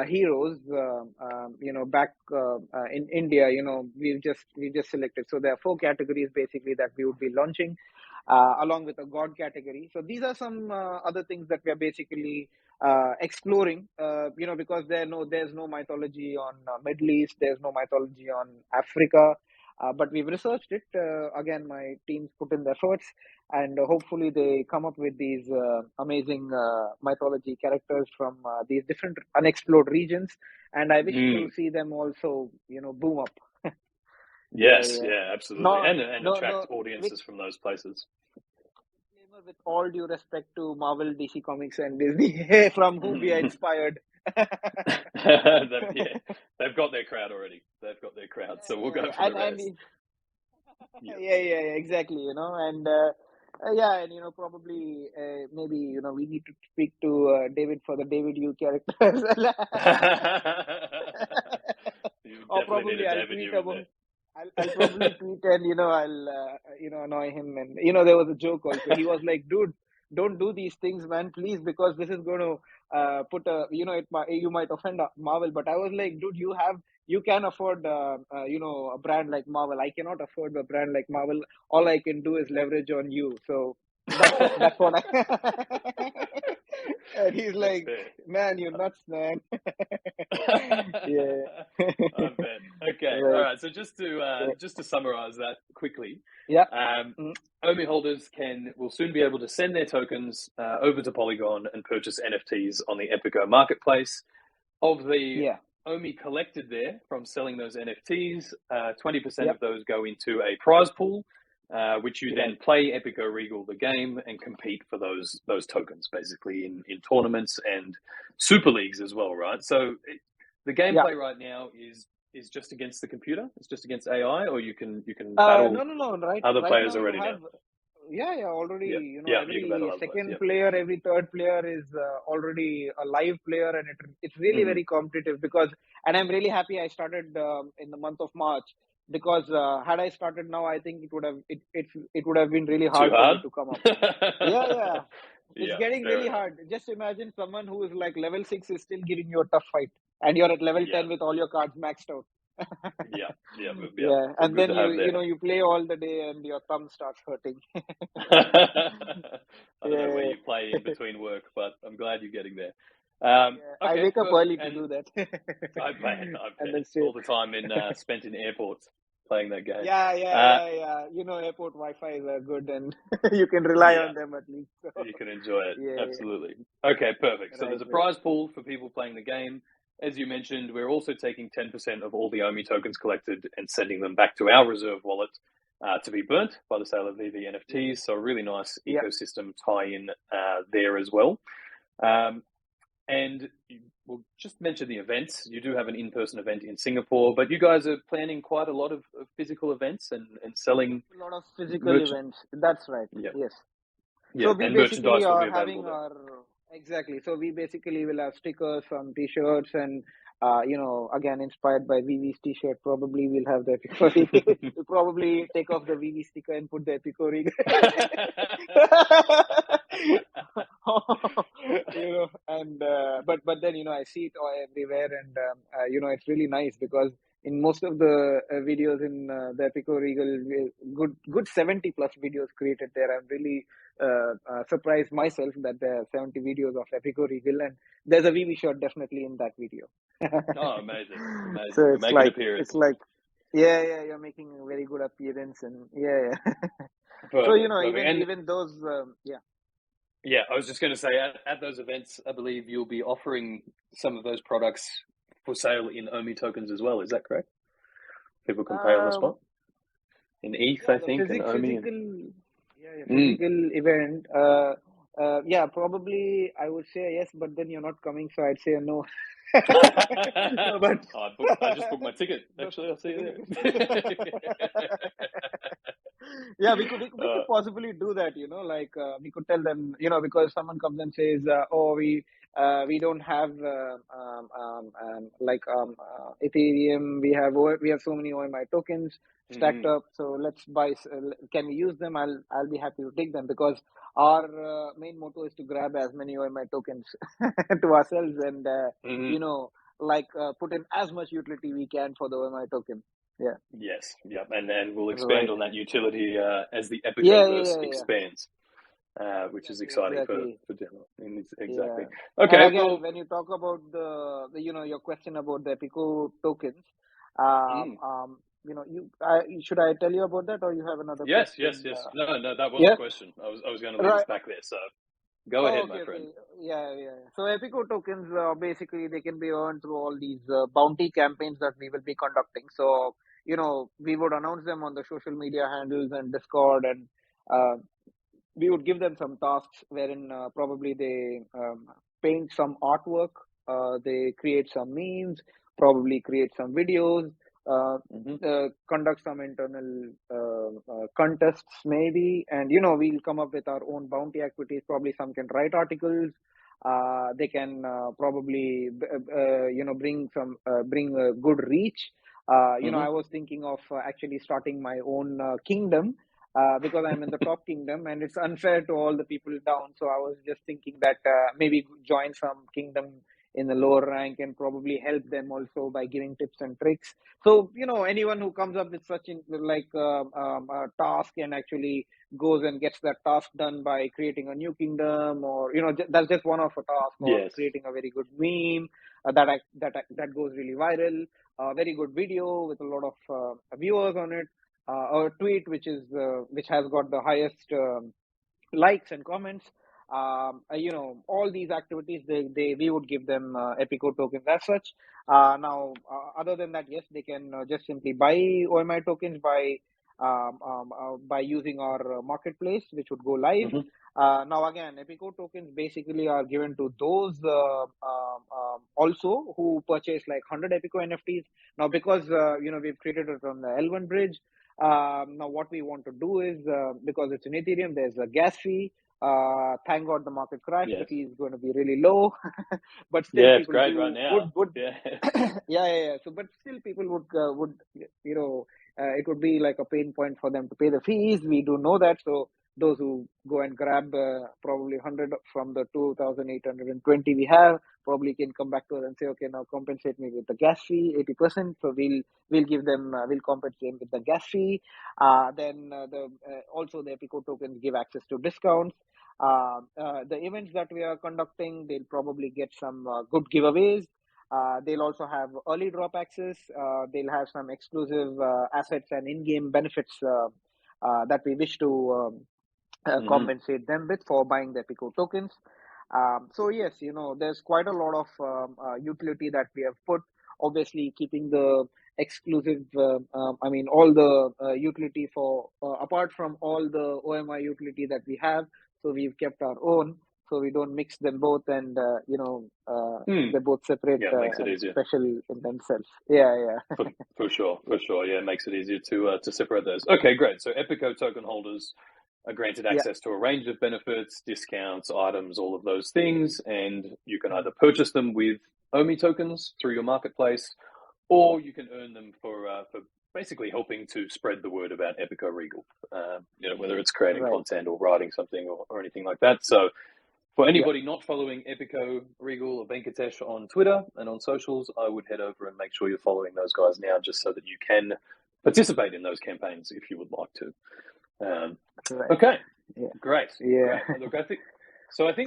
S2: heroes. Back in India, we've just selected. So there are 4 categories basically that we would be launching, along with a god category. So these are some other things that we are basically exploring, because there's no mythology on Middle East, there's no mythology on Africa. But we've researched it. Again, my teams put in the efforts, and hopefully they come up with these amazing mythology characters from these different unexplored regions. And I wish to see them also, boom up.
S1: Yes, absolutely,
S2: No,
S1: and
S2: no,
S1: attract
S2: no.
S1: audiences from those places.
S2: With all due respect to Marvel, DC Comics, and Disney, from whom we are inspired.
S1: They've got their crowd already. They've got their crowd, so we'll go for the rest.
S2: Yeah, exactly. And probably maybe we need to speak to David for the David Yu characters. Or probably I'll tweet about. I'll probably tweet and I'll annoy him, and there was a joke also. He was like, "Dude, don't do these things, man, please, because this is going to put a you might offend Marvel." But I was like, "Dude, you can afford a brand like Marvel. I cannot afford a brand like Marvel. All I can do is leverage on you." So that's what I. And he's like, "Man, you're nuts, man."
S1: Yeah. I bet. Okay. Right. All right. So just to summarize that quickly.
S2: Yeah.
S1: Omi holders will soon be able to send their tokens over to Polygon and purchase NFTs on the Epico marketplace. Of the Omi collected there from selling those NFTs, 20% of those go into a prize pool, which you then play Epiko Regal the game and compete for those tokens, basically in tournaments and super leagues as well, right? So the gameplay right now is just against the computer. It's just against AI, or you can battle
S2: no.
S1: Other players already now.
S2: Already. Every second player, every third player is already a live player, and it's really very competitive and I'm really happy I started in the month of March, because had I started now, I think it would have been really hard for me to come up. It's getting really hard. Just imagine someone who is like level 6 is still giving you a tough fight, and you're at level 10 with all your cards maxed out. And then you play all the day and your thumb starts hurting.
S1: I don't know where you play in between work, but I'm glad you're getting there. Okay,
S2: I wake up early to do that.
S1: I bet. All the time spent in airports playing that game.
S2: Airport Wi-Fi are good, and you can rely on them at least. So.
S1: You can enjoy it. Absolutely. Okay, perfect. So there's a prize pool for people playing the game. As you mentioned, we're also taking 10% of all the Omi tokens collected and sending them back to our reserve wallet to be burnt by the sale of Veve NFTs. So a really nice ecosystem tie-in there as well. And we'll just mention the events. You do have an in-person event in Singapore, but you guys are planning quite a lot of physical events and selling
S2: a lot of physical events. That's right. Yes.
S1: So we basically are having
S2: Exactly. So we basically will have stickers, some T-shirts, and again inspired by Veve's T-shirt. Probably we'll have the Epiko Regal. We'll probably take off the Veve sticker and put the Epiko Regal. But then I see it everywhere, and it's really nice, because in most of the videos in the Epiko Regal, good 70 plus videos created there. I'm really surprised myself that there are 70 videos of Epiko Regal, and there's a Veve shot definitely in that video.
S1: Oh, amazing.
S2: So it's like, you're making a very good appearance, and
S1: Perfect.
S2: So even those
S1: I was just going to say, at those events, I believe you'll be offering some of those products for sale in Omi tokens as well. Is that correct? People can pay on the spot in ETH, I think, and Omi.
S2: Physical event. Probably I would say yes, but then you're not coming, so I'd say no.
S1: No, but I just booked my ticket. Actually, I'll see you there.
S2: We could possibly do that. We could tell them, because someone comes and says, we don't have Ethereum. We have so many OMI tokens stacked up. So let's buy. Can we use them? I'll be happy to take them, because our main motto is to grab as many OMI tokens to ourselves, and put in as much utility we can for the OMI token.
S1: Yes. And we'll expand on that utility as the Epicoverse expands. Which is exciting for demo. Exactly. Okay.
S2: Again, when you talk about the your question about the Epico tokens, should I tell you about that, or you have another
S1: Yes.
S2: question?
S1: No, that was
S2: Yeah.
S1: the question. I was going to lead
S2: Right.
S1: us back there. So go ahead, my friend.
S2: Okay. Yeah. So Epico tokens, basically, they can be earned through all these bounty campaigns that we will be conducting. So, we would announce them on the social media handles and Discord, and uh, we would give them some tasks wherein probably they paint some artwork, they create some memes, probably create some videos, uh, conduct some internal contests maybe, and we'll come up with our own bounty activities. Probably some can write articles. They can probably bring a good reach. I was thinking of actually starting my own kingdom, because I'm in the top kingdom and it's unfair to all the people down. So I was just thinking that maybe join some kingdom in the lower rank and probably help them also by giving tips and tricks. So, anyone who comes up with such a task and actually goes and gets that task done by creating a new kingdom, or, that's just one of a task, or
S1: Yes.
S2: creating a very good meme that goes really viral, a very good video with a lot of viewers on it, a tweet which has got the highest likes and comments. All these activities, we would give them Epico tokens as such. Now, other than that, yes, they can just simply buy OMI tokens by using our marketplace, which would go live. Now, again, Epico tokens basically are given to those also who purchase like 100 Epico NFTs. Now, because we've created it on the L1 bridge. Now, what we want to do is, because it's in Ethereum, there's a gas fee. Thank God the market crashed.
S1: Yes.
S2: The fee is going to be really low, but still
S1: Yeah,
S2: people
S1: it's great right now.
S2: would
S1: Yeah.
S2: yeah. So, but still people would it would be like a pain point for them to pay the fees. We do know that. So those who go and grab probably 100 from the 2,820 we have probably can come back to us and say, okay, now compensate me with the gas fee 80%. So we'll give them we'll compensate them with the gas fee. Then also the Epico tokens give access to discounts. The events that we are conducting, they'll probably get some good giveaways. They'll also have early drop access. They'll have some exclusive assets and in-game benefits that we wish to compensate them with for buying the Epico tokens. So yes, there's quite a lot of utility that we have put. Obviously, keeping the exclusive, all the utility for apart from all the OMI utility that we have. So we've kept our own, so we don't mix them both, and they're both separate
S1: makes it
S2: and
S1: easier.
S2: special in themselves. Yeah.
S1: For sure. Yeah, it makes it easier to separate those. Okay, great. So Epico token holders are granted access to a range of benefits, discounts, items, all of those things, and you can either purchase them with OMI tokens through your marketplace, or you can earn them for basically helping to spread the word about Epiko Regal. Whether it's creating content or writing something or anything like that. So for anybody not following Epiko Regal or Venkatesh on Twitter and on socials, I would head over and make sure you're following those guys now, just so that you can participate in those campaigns if you would like to. Okay, great.
S2: Yeah.
S1: Great. Look, I think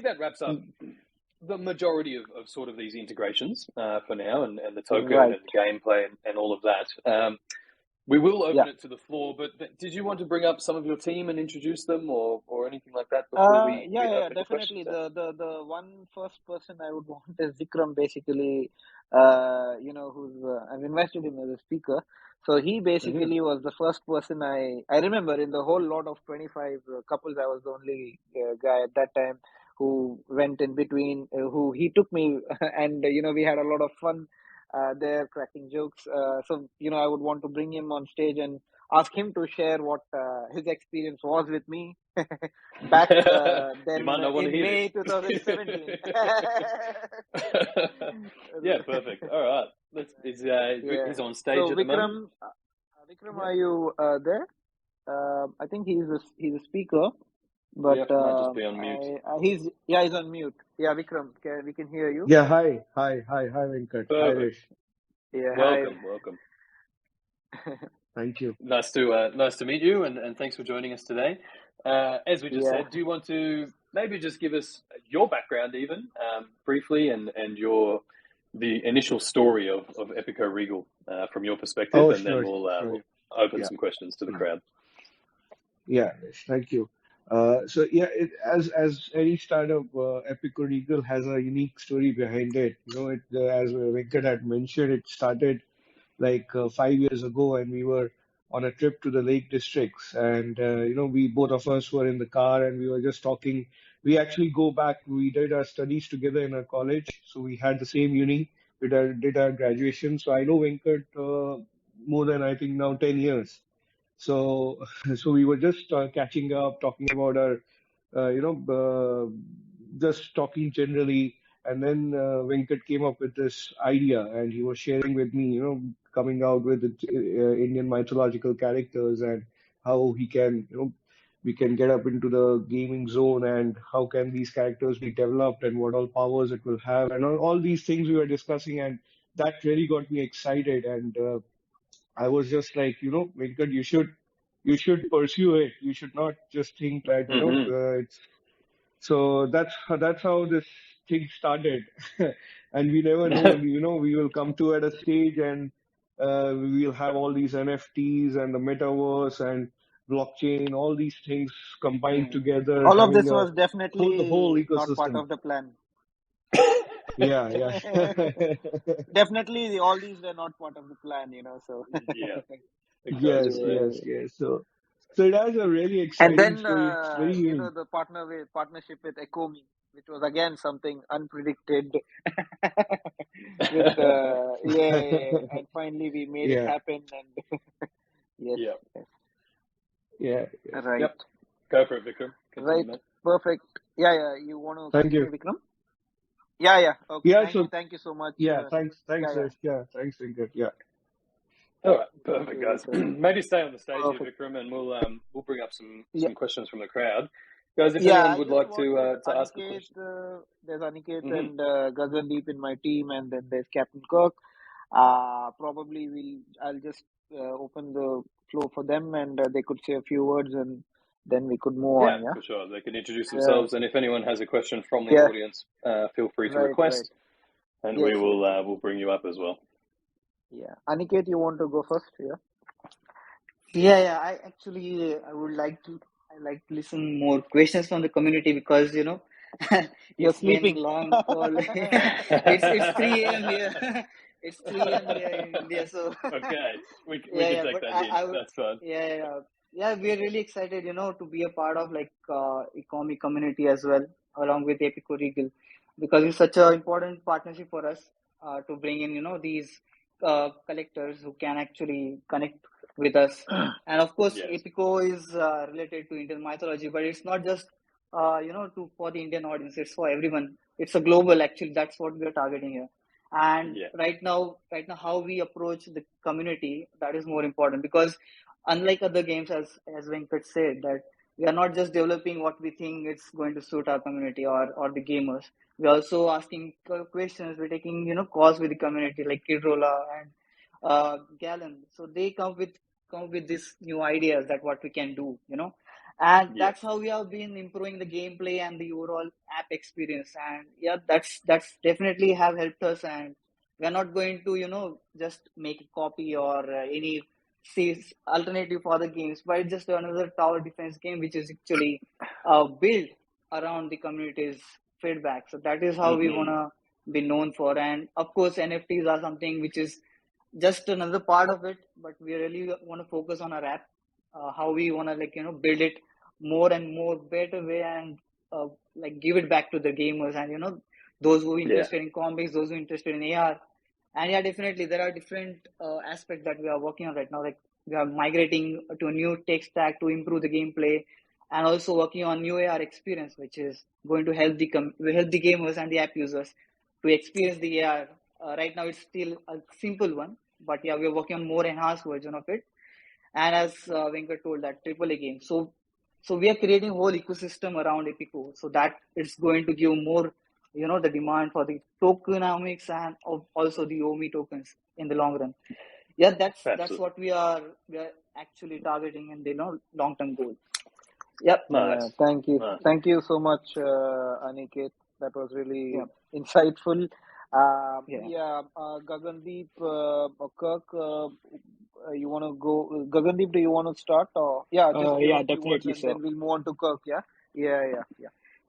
S1: that wraps up the majority of sort of these integrations for now, and the token and the gameplay and all of that. We will open it to the floor, but did you want to bring up some of your team and introduce them or anything like that before we
S2: definitely. The one first person I would want is Vikram, basically, who's I've invested him as a speaker. So he basically was the first person I remember in the whole lot of 25 couples. I was the only guy at that time who went in between, who he took me and, we had a lot of fun there cracking jokes. So, I would want to bring him on stage and ask him to share what his experience was with me back then in May 2017.
S1: Yeah, perfect. All right. He's on stage so, at the moment.
S2: Vikram, are you there? I think he's a speaker, but
S1: might just be on mute.
S2: He's on mute. Yeah, Vikram, we can hear you.
S3: Yeah, hi, Venkat.
S1: Perfect.
S3: Hi, Rish.
S2: Yeah,
S1: welcome.
S3: Thank you.
S1: Nice to meet you, and thanks for joining us today. As we just said, do you want to maybe just give us your background, even briefly, and your the initial story of Epiko Regal from your perspective,
S3: Oh,
S1: and then
S3: sure,
S1: we'll
S3: sure.
S1: open
S3: Yeah.
S1: some questions to the crowd.
S3: Yeah, yes, thank you. As any startup, Epiko Regal has a unique story behind it. As Venkat had mentioned, it started like 5 years ago, and we were on a trip to the Lake Districts, and we both of us were in the car, and we were just talking. We actually go back. We did our studies together in our college, so we had the same uni. We did our graduation. So I know Venkat more than I think now 10 years. So, so we were just catching up, talking about our, uh, you know, just talking generally. And then Venkat came up with this idea, and he was sharing with me, coming out with the Indian mythological characters and how we can get up into the gaming zone, and how can these characters be developed, and what all powers it will have, and all these things we were discussing, and that really got me excited. And I was just like, Venkat, you should pursue it. You should not just think that,
S1: Mm-hmm.
S3: it's so that's how this thing started. And we never know, we will come to at a stage, and we will have all these NFTs and the metaverse and blockchain, all these things combined together,
S2: All of
S3: having
S2: this was
S3: the whole
S2: definitely not part
S3: ecosystem.
S2: of the plan.
S3: Yeah, yeah.
S2: Definitely, all these were not part of the plan, So
S1: Yeah,
S3: Yes,
S1: exactly.
S2: yeah.
S3: yes, yes. So it has a really
S2: And
S3: exciting
S2: then
S3: story. It's very unique.
S2: the partnership with Ecomi, which was again something unpredicted. With and finally we made it
S3: Yeah,
S2: happen. And yes,
S1: Yeah.
S2: yes,
S3: yeah, yeah.
S2: right,
S1: Yep. Go for it, Vikram. Continue,
S2: right,
S1: mate.
S2: perfect. Yeah. You want to
S3: Thank
S2: continue,
S3: you.
S2: Vikram? Yeah. Okay.
S3: Yeah, so
S2: Thank you so much.
S3: yeah, thanks,
S2: Yeah.
S3: Ash. Yeah, thanks, Venkat. Yeah.
S1: All right,
S2: Thank
S1: perfect,
S2: you,
S1: guys.
S2: Vikram.
S1: Maybe stay on the stage here,
S2: Perfect.
S1: Vikram, and we'll bring up some
S2: Yeah.
S1: questions from the crowd, guys. If
S2: Yeah,
S1: anyone
S2: I
S1: would
S2: just
S1: like
S2: wanted
S1: to ask a
S2: Aniket.
S1: question.
S2: There's Aniket
S1: Mm-hmm.
S2: and Gazandeep in my team, and then there's Captain Kirk. Probably I'll just open the floor for them, and they could say a few words, and then we could move
S1: Yeah,
S2: on. Yeah.
S1: for sure. They can introduce
S2: Yeah.
S1: themselves, and if anyone has a question from the
S2: Yeah.
S1: audience, feel free to
S2: Right.
S1: request, and
S2: Yes.
S1: we will we'll bring you up as well.
S2: Yeah. Aniket, you want to go first? Yeah.
S4: Yeah. I would like to. I like to listen more questions from the community because
S2: You're
S4: it's been
S2: sleeping.
S4: long call. It's 3 a.m. here. It's 3 a.m. here in India. So
S1: Okay, we
S4: yeah,
S1: can
S4: yeah.
S1: take
S4: But
S1: that in.
S4: I would.
S1: That's fun.
S4: Yeah. We're really excited, to be a part of like Ecomi community as well, along with Epiko Regal, because it's such an important partnership for us to bring in, these collectors who can actually connect with us. And of course,
S1: Yes.
S4: Epico is related to Indian mythology, but it's not just for the Indian audience. It's for everyone. It's a global. Actually, that's what we're targeting here. And
S1: Yeah.
S4: right now, how we approach the community, that is more important, because unlike other games, as Venkat said, that we are not just developing what we think it's going to suit our community or the gamers. We're also asking questions. We're taking calls with the community like Kidrola and Galen. So they come with these new ideas that what we can do, and
S1: Yeah.
S4: that's how we have been improving the gameplay and the overall app experience. And yeah, that's definitely have helped us. And we're not going to just make a copy or any alternative for the games, but it's just another tower defense game which is actually built around the community's feedback. So that is how we want to be known for. And of course, NFTs are something which is just another part of it, but we really want to focus on our app, how we want to build it more and more better way, and give it back to the gamers, and those who are interested in comics, those who are interested in AR. And yeah, definitely there are different aspects that we are working on right now. Like we are migrating to a new tech stack to improve the gameplay, and also working on new AR experience, which is going to help the gamers and the app users to experience the AR. Right now, it's still a simple one, but yeah, we're working on more enhanced version of it. And as Venkat told, that AAA game. So we are creating a whole ecosystem around Epico, so that it's going to give more, the demand for the tokenomics and also the OMI tokens in the long run. Yeah, that's what we are actually targeting in the long-term goal. Yep.
S1: Nice.
S2: Thank you.
S1: Nice.
S2: Thank you so much, Aniket. That was really insightful. Gagandeep or Kirk, you want to go? Gagandeep, do you want to start? Or just give
S5: Yeah,
S2: a few words
S5: definitely,
S2: and
S5: sir.
S2: then we'll move on to Kirk. Yeah.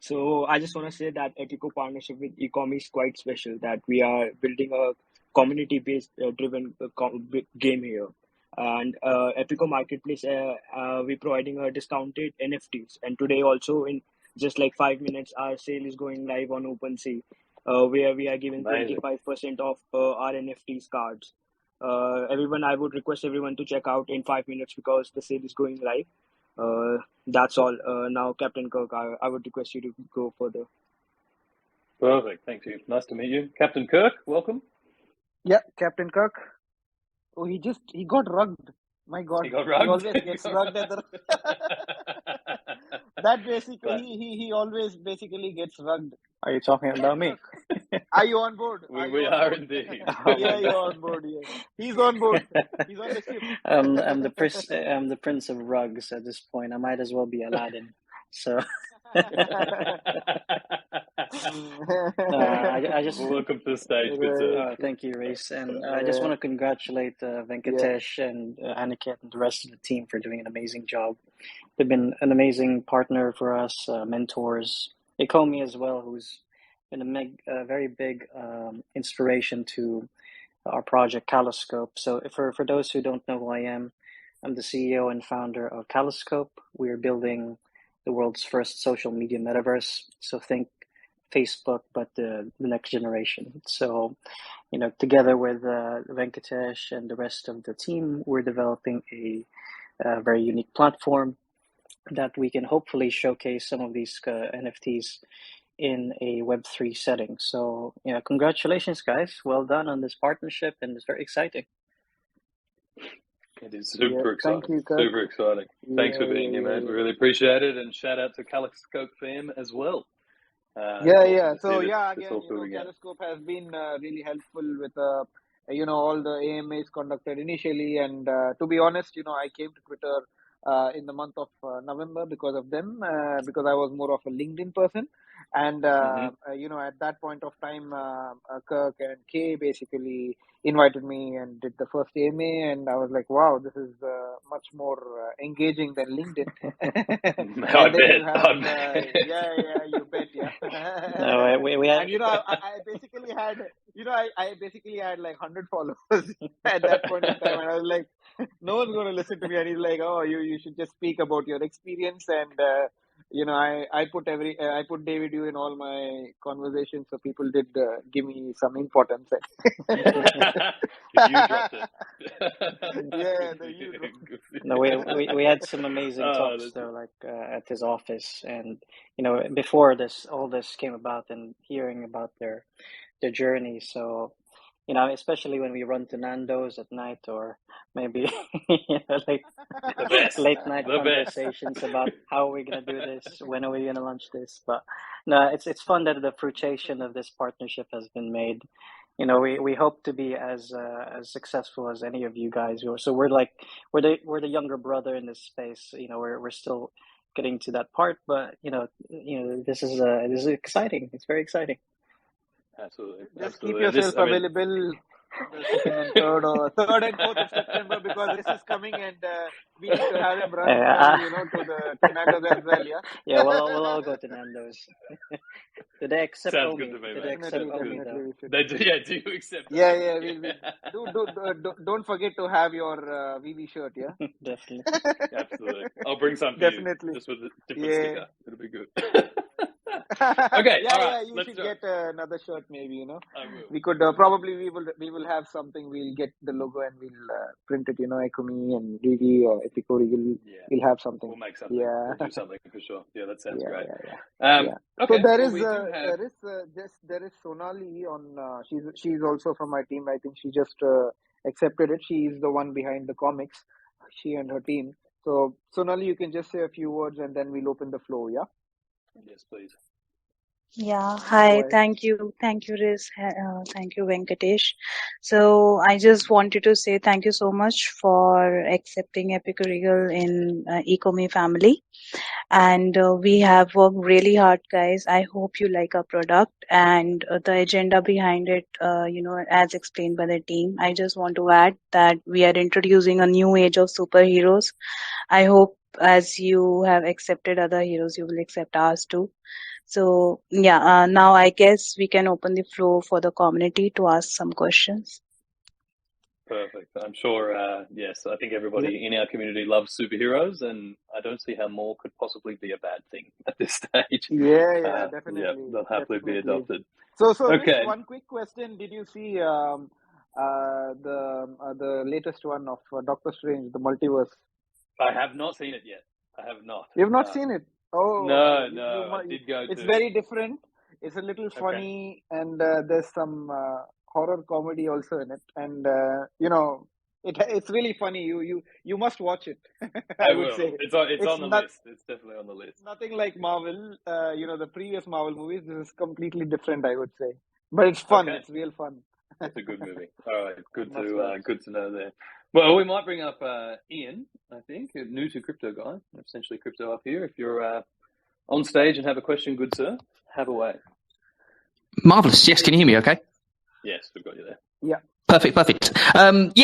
S5: So I just want to say that Epico partnership with Ecomi is quite special. That we are building a community-based driven game here, and Epico Marketplace. We providing a discounted NFTs, and today also in just like 5 minutes, our sale is going live on OpenSea, where we are giving
S1: Amazing.
S5: 25% off our NFTs cards. Everyone, I would request everyone to check out in 5 minutes because the sale is going live. That's all. Now, Captain Kirk, I would request you to go further.
S1: Perfect. Thank you. Nice to meet you. Captain Kirk, welcome.
S2: Yeah, Captain Kirk. Oh, he got rugged. My God,
S1: He got rugged.
S2: He always gets rugged at the. That basically, he always basically gets rugged.
S6: Are you talking about me?
S2: Are you on board?
S1: We are indeed.
S2: Yeah, you're on board. Yeah, he's on board. He's on the ship.
S6: I'm the prince of rugs at this point. I might as well be Aladdin. So I just
S1: welcome to the stage. Good sir.
S6: thank you, Reese, and I just want to congratulate Venkatesh and Aniket and the rest of the team for doing an amazing job. They've been an amazing partner for us, mentors. Ecomi as well, who's been a very big inspiration to our project Caloscope. So for those who don't know who I am, I'm the CEO and founder of Caloscope. We're building the world's first social media metaverse. So think Facebook, but the next generation. So, together with Venkatesh and the rest of the team, we're developing a very unique platform that we can hopefully showcase some of these NFTs in a Web3 setting. So, congratulations, guys. Well done on this partnership, and it's very exciting.
S1: It is super exciting.
S2: Thank you, Kirk.
S1: Super exciting. Thanks for being here, man. We really appreciate it, and shout out to Caloscope fam as well.
S2: So again, Caloscope has been really helpful with all the AMAs conducted initially, and to be honest, I came to Twitter in the month of November because of them, because I was more of a LinkedIn person, and at that point of time, Kirk and Kay basically invited me and did the first AMA, and I was like, wow, this is much more engaging than LinkedIn.
S1: I bet.
S2: You bet, yeah.
S6: No, we had...
S2: And I basically had like 100 followers at that point in time, and I was like, no one's going to listen to me. And he's like, oh, you should just speak about your experience. And I put David Yu in all my conversations, so people did give me some importance.
S1: You dropped it.
S6: No, we had some amazing talks though, like at his office, and before all this came about, and hearing about their journey. So, especially when we run to Nando's at night, or maybe late night conversations about how are we gonna do this, when are we gonna launch this. But no, it's fun that the fruition of this partnership has been made. We hope to be as successful as any of you guys. So we're the younger brother in this space. We're still getting to that part, but this is exciting. It's very exciting.
S1: Absolutely.
S2: Just keep yourself available the second and third and fourth of September, because this is coming, and we need to have him run to Nando's as well, yeah?
S6: Yeah, we'll all go to Nando's. Do they accept
S1: Sounds
S6: Omi?
S1: good to me,
S6: Do they accept Omi, though?
S1: They do, yeah, do you accept
S2: Don't forget to have your VV shirt, yeah?
S6: Definitely.
S1: Absolutely. I'll bring some for
S2: Definitely.
S1: you, just with a different sticker. It'll be good. Okay, all right.
S2: You should get another shirt, maybe.
S1: I will.
S2: We could probably we will have something. We'll get the logo and we'll print it. Ecomi and Veve or Epiko Regal.
S1: Yeah.
S2: We'll have something.
S1: We'll make something.
S2: Yeah.
S1: We'll do something for sure. Yeah, that sounds great.
S2: Yeah.
S1: Okay.
S2: So there is Sonali on. She's also from my team. I think she just accepted it. She is the one behind the comics. She and her team. So Sonali, you can just say a few words and then we'll open the floor. Yeah.
S1: Yes, please.
S7: Yeah,
S2: Go
S7: hi,
S2: ahead.
S7: thank you, Riz, thank you, Venkatesh. So I just wanted to say thank you so much for accepting Epiko Regal in Ecomi family. And we have worked really hard, guys. I hope you like our product and the agenda behind it, as explained by the team. I just want to add that we are introducing a new age of superheroes. I hope as you have accepted other heroes, you will accept ours too. So yeah, now I guess we can open the floor for the community to ask some questions.
S1: Perfect. I'm sure, yes, I think everybody in our community loves superheroes, and I don't see how more could possibly be a bad thing at this stage.
S2: Definitely.
S1: Yeah, they'll happily be adopted.
S2: So
S1: Okay.
S2: Riz, one quick question: did you see the latest one of Doctor Strange, the multiverse?
S1: I have not seen it yet. I have not.
S2: You've not seen it? Oh,
S1: no. I did go
S2: it's
S1: to.
S2: very different. It's a little funny, and there's some horror comedy also in it, and it's really funny. You must watch it.
S1: I
S2: would
S1: will.
S2: say
S1: It's on the list. It's definitely on the list.
S2: Nothing like Marvel. The previous Marvel movies. This is completely different, I would say. But it's fun.
S1: Okay.
S2: It's real fun.
S1: It's a good movie. All right, good to know there. Well, we might bring up Ian. I think new to crypto guy, essentially crypto up here. If you're on stage and have a question, good sir, have away.
S8: Marvelous. Yes, can you hear me? Okay.
S1: Yes, we've got you there.
S2: Yeah.
S8: Perfect.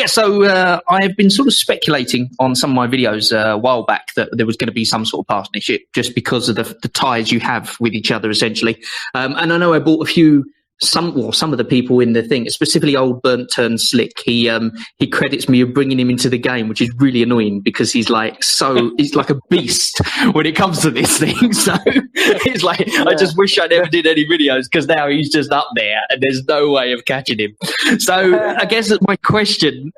S8: So I've been sort of speculating on some of my videos a while back that there was going to be some sort of partnership just because of the ties you have with each other, essentially. And I know I bought a few. Some of the people in the thing, specifically old Burnt Turn Slick, he credits me of bringing him into the game, which is really annoying because he's like a beast when it comes to this thing. So it's like, I just wish I never did any videos because now he's just up there and there's no way of catching him. So I guess my question,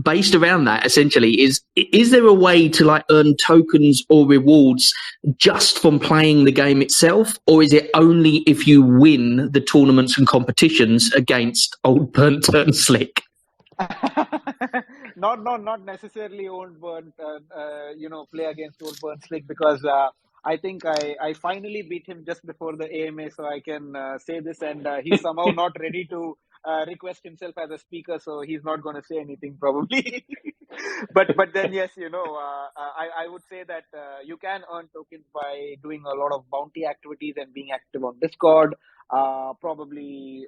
S8: based around that essentially is there a way to like earn tokens or rewards just from playing the game itself, or is it only if you win the tournament and competitions against old Burnt Turn Slick?
S2: not necessarily old Burnt play against old Burnt Slick, because I think I finally beat him just before the AMA, so I can say this, and he's somehow not ready to request himself as a speaker, so he's not going to say anything probably. but then yes, I would say that you can earn tokens by doing a lot of bounty activities and being active on Discord, probably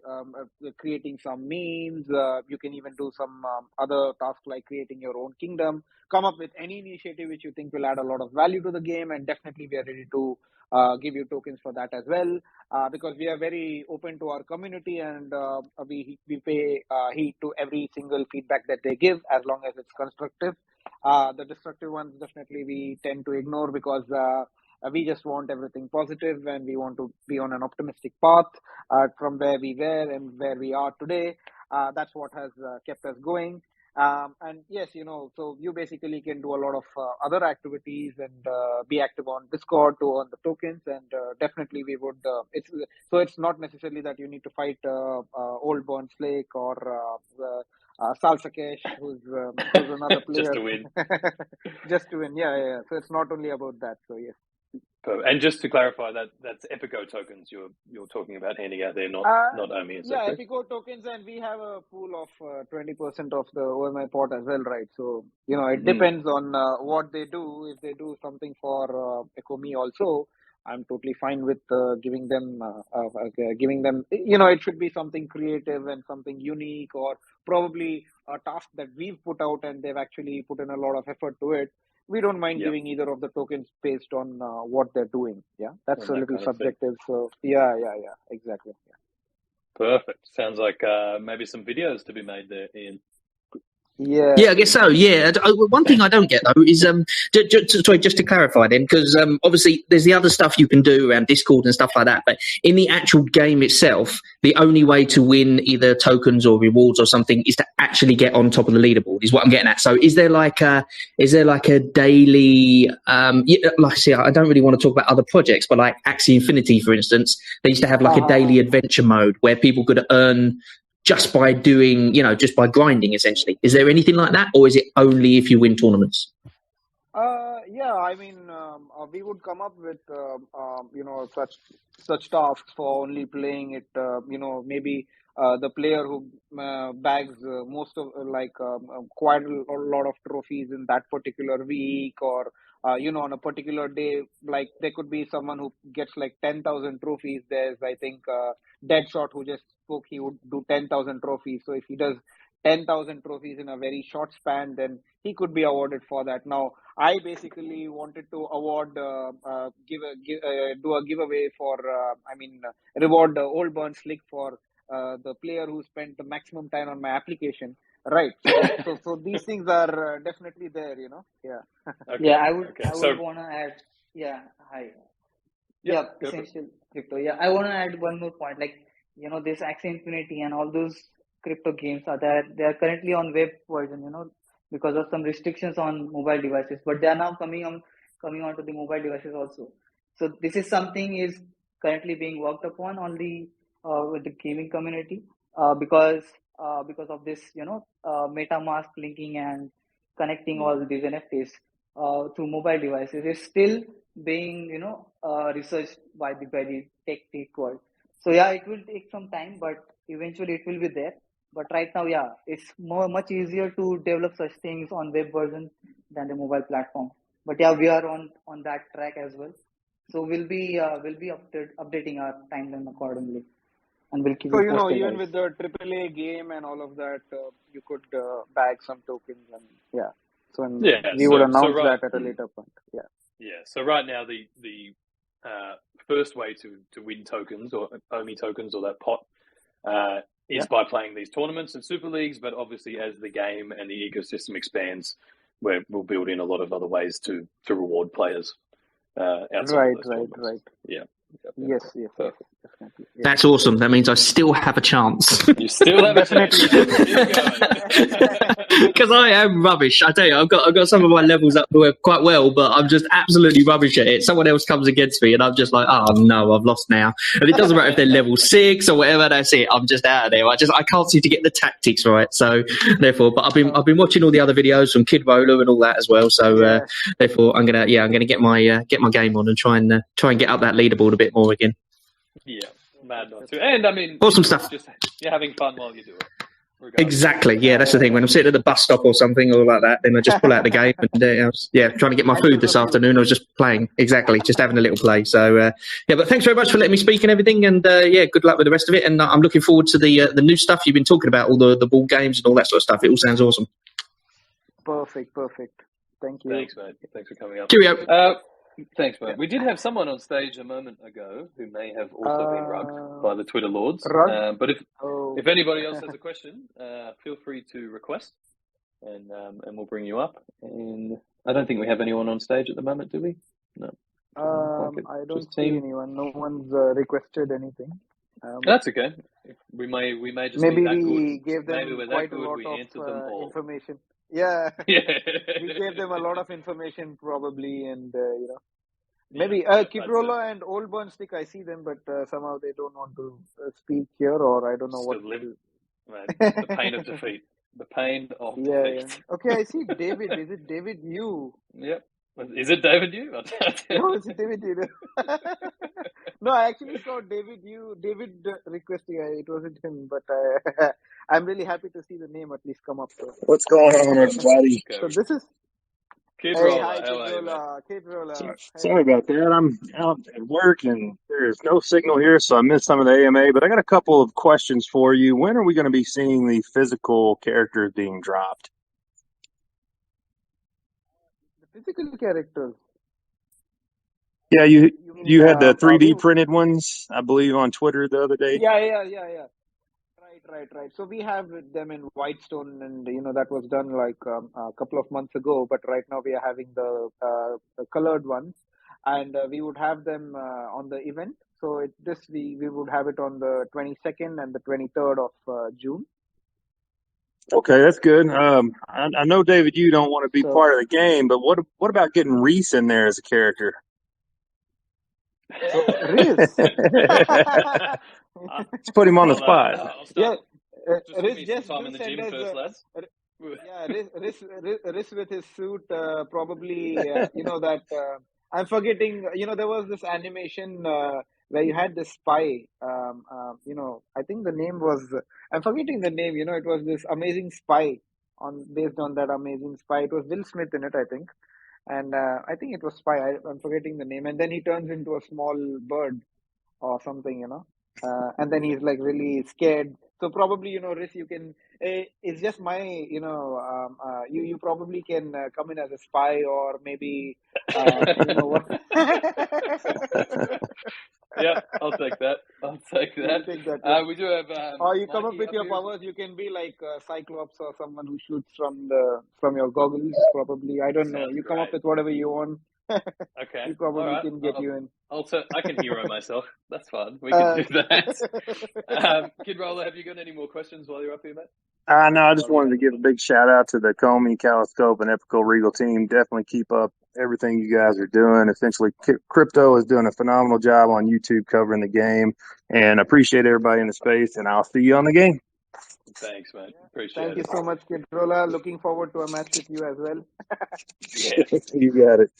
S2: creating some memes. You can even do some other tasks like creating your own kingdom, come up with any initiative which you think will add a lot of value to the game, and definitely we are ready to give you tokens for that as well, because we are very open to our community, and we pay heed to every single feedback that they give, as long as it's constructive. The destructive ones definitely we tend to ignore, because we just want everything positive, and we want to be on an optimistic path from where we were and where we are today. That's what has kept us going. And yes, so you basically can do a lot of other activities and be active on Discord to earn the tokens, and definitely we would. It's not necessarily that you need to fight old Burnt Slick or Salsakesh, who's another player.
S1: Just to win.
S2: Just to win, yeah. So it's not only about that. So yes.
S1: And just to clarify, that's Epico tokens you're talking about handing out there, not OMI.
S2: Yeah, Epico tokens, and we have a pool of 20% of the OMI pot as well, right? So it depends on what they do. If they do something for Ecomi also, I'm totally fine with giving them. It should be something creative and something unique, or probably a task that we've put out and they've actually put in a lot of effort to it. We don't mind giving either of the tokens based on what they're doing. Yeah, that's a little subjective. So yeah, exactly. Yeah.
S1: Perfect. Sounds like maybe some videos to be made there, Ian.
S8: Yeah, I guess so. Yeah, one thing I don't get though is just to clarify then, because obviously there's the other stuff you can do around Discord and stuff like that, but in the actual game itself, the only way to win either tokens or rewards or something is to actually get on top of the leaderboard. Is what I'm getting at. So is there like a daily? Like I say, I don't really want to talk about other projects, but like Axie Infinity, for instance, they used to have like a daily adventure mode where people could earn just by doing, just by grinding, essentially. Is there anything like that, or is it only if you win tournaments?
S2: Yeah, I mean, we would come up with such tasks for only playing it. Maybe the player who bags most of quite a lot of trophies in that particular week, or on a particular day, like there could be someone who gets like 10,000 trophies. There's, I think, Deadshot who just spoke. He would do 10,000 trophies. So if he does 10,000 trophies in a very short span, then he could be awarded for that. Now, I basically wanted to award, do a giveaway for, reward Old Burn Slick for the player who spent the maximum time on my application. Right. So these things are definitely there, Yeah.
S1: Okay.
S4: Yeah, I would
S1: So,
S4: want to add. Yeah, hi.
S1: yeah,
S4: Yeah,
S1: go for it.
S4: essential crypto. Yeah, I want to add one more point. Like, this Axie Infinity and all those crypto games are there. They are currently on web version, because of some restrictions on mobile devices. But they are now coming onto the mobile devices also. So this is something is currently being worked upon on the with the gaming community, because of this, MetaMask linking and connecting all these NFTs through mobile devices is still being researched by the tech world. So yeah, it will take some time, but eventually it will be there. But right now, yeah, it's much easier to develop such things on web version than the mobile platform. But yeah, we are on that track as well. So we'll be updating our timeline accordingly, and we'll keep
S2: So,
S4: you posted,
S2: even
S4: guys.
S2: with the AAA game and all of that, you could bag some tokens, and yeah. So
S1: Yeah.
S2: we would
S1: So
S2: announce
S1: right.
S2: that at a later point. Yeah.
S1: Yeah. So right now, the first way to win tokens or Omi tokens or that pot is by playing these tournaments and super leagues. But obviously, as the game and the ecosystem expands, we'll build in a lot of other ways to reward players outside
S2: Right,
S1: of those
S2: right,
S1: tournaments.
S2: right.
S1: Yeah.
S2: Yes,
S1: Perfect.
S2: definitely. Yeah.
S8: That's awesome. That means I still have a chance.
S1: You still have a chance.
S2: Definitely.
S1: Keep going.
S8: Because I am rubbish. I tell you, I've got some of my levels up quite well, but I'm just absolutely rubbish at it. Someone else comes against me, and I'm just like, oh no, I've lost now. And it doesn't matter if they're level 6 or whatever. That's it. I'm just out of there. I can't seem to get the tactics right. So therefore, but I've been watching all the other videos from Kid Roller and all that as well. So therefore, I'm gonna get my game on and try and get up that leaderboard a bit more again.
S1: Yeah, mad not to. And I mean,
S8: awesome stuff.
S1: Just you're having fun while you do it. Regardless.
S8: Exactly. Yeah, that's the thing. When I'm sitting at the bus stop or something or like that, then I just pull out the game and I was, trying to get my food this afternoon. I was just playing. Exactly, just having a little play. So but thanks very much for letting me speak and everything. And good luck with the rest of it. And I'm looking forward to the new stuff you've been talking about, all the ball games and all that sort of stuff. It all sounds awesome.
S2: Perfect. Thank you.
S1: Thanks, mate. Thanks for coming up.
S8: Cheerio.
S1: Thanks, mate. We did have someone on stage a moment ago who may have also been rugged by the Twitter lords. But if anybody else has a question, feel free to request, and we'll bring you up. And I don't think we have anyone on stage at the moment, do we? No.
S2: I don't see anyone. No one's requested anything.
S1: That's okay. We may just
S2: maybe
S1: be that
S2: we
S1: good.
S2: gave them
S1: maybe we're
S2: quite
S1: that good.
S2: a lot
S1: We
S2: of
S1: answered them all.
S2: information. Yeah.
S1: Yeah.
S2: We gave them a lot of information probably, and maybe Kid
S1: that's
S2: Roller and Old Burn Stick. I see them, but somehow they don't want to speak here, or I don't know what.
S1: The pain of defeat. The pain of defeat.
S2: Yeah. Okay, I see David. Is it David Yu?
S1: Yep. Is it David Yu?
S2: No, is it David Yu? No, I actually saw David Yu. David requesting. It wasn't him, but I'm really happy to see the name at least come up. So.
S9: What's going on, everybody?
S2: So this is
S1: Kid
S2: hey,
S1: Roller.
S2: hi,
S1: How are you,
S2: Kid Roller.
S9: Sorry about that. I'm out at work and there's no signal here, so I missed some of the AMA. But I got a couple of questions for you. When are we going to be seeing the physical characters being dropped?
S2: The physical characters.
S9: Yeah, you had the 3D printed ones, I believe, on Twitter the other day.
S2: Yeah. Right. So we have them in Whitestone, and that was done like a couple of months ago. But right now we are having the colored ones, and we would have them on the event. So we would have it on the 22nd and the 23rd of June.
S9: Okay, that's good. I know, David, you don't want to be part of the game, but what about getting Reese in there as a character?
S2: So, Reese.
S9: Let's put him on the spot.
S2: Yeah.
S1: Just time in the gym first, lads.
S2: Yeah, Riz with his suit, probably, that, I'm forgetting, there was this animation, where you had this spy, I think the name was, I'm forgetting the name, it was this amazing spy based on that amazing spy. It was Will Smith in it, I think. And, I think it was spy. I'm forgetting the name. And then he turns into a small bird or something, and then he's like really scared. So probably, Riz, you can. It's just my, you probably can come in as a spy, or maybe, what?
S1: Yeah, I'll take that. I'll take
S2: You
S1: that.
S2: take that, yeah.
S1: We do have
S2: Or you come up
S1: Mikey
S2: with
S1: up
S2: your
S1: here.
S2: powers. You can be like Cyclops or someone who shoots from your goggles. Probably, I don't know.
S1: Sounds
S2: You come up
S1: great.
S2: with whatever you want.
S1: Okay.
S2: We probably
S1: All right.
S2: can get you in.
S1: I can hero myself. That's fine. We can do that.
S2: Uh,
S1: Kid Roller, have you got any more questions while you're up here, mate?
S9: No, I just wanted to give a big shout out to the Ecomi, Caliscope, and Epico Regal team. Definitely keep up everything you guys are doing. Essentially, Crypto is doing a phenomenal job on YouTube covering the game, and appreciate everybody in the space. And I'll see you on the game.
S1: Thanks, mate. Appreciate
S2: Thank you
S1: it.
S2: so much, Kid Rolla. Looking forward to a match with you as well.
S1: Yeah.
S9: You got it.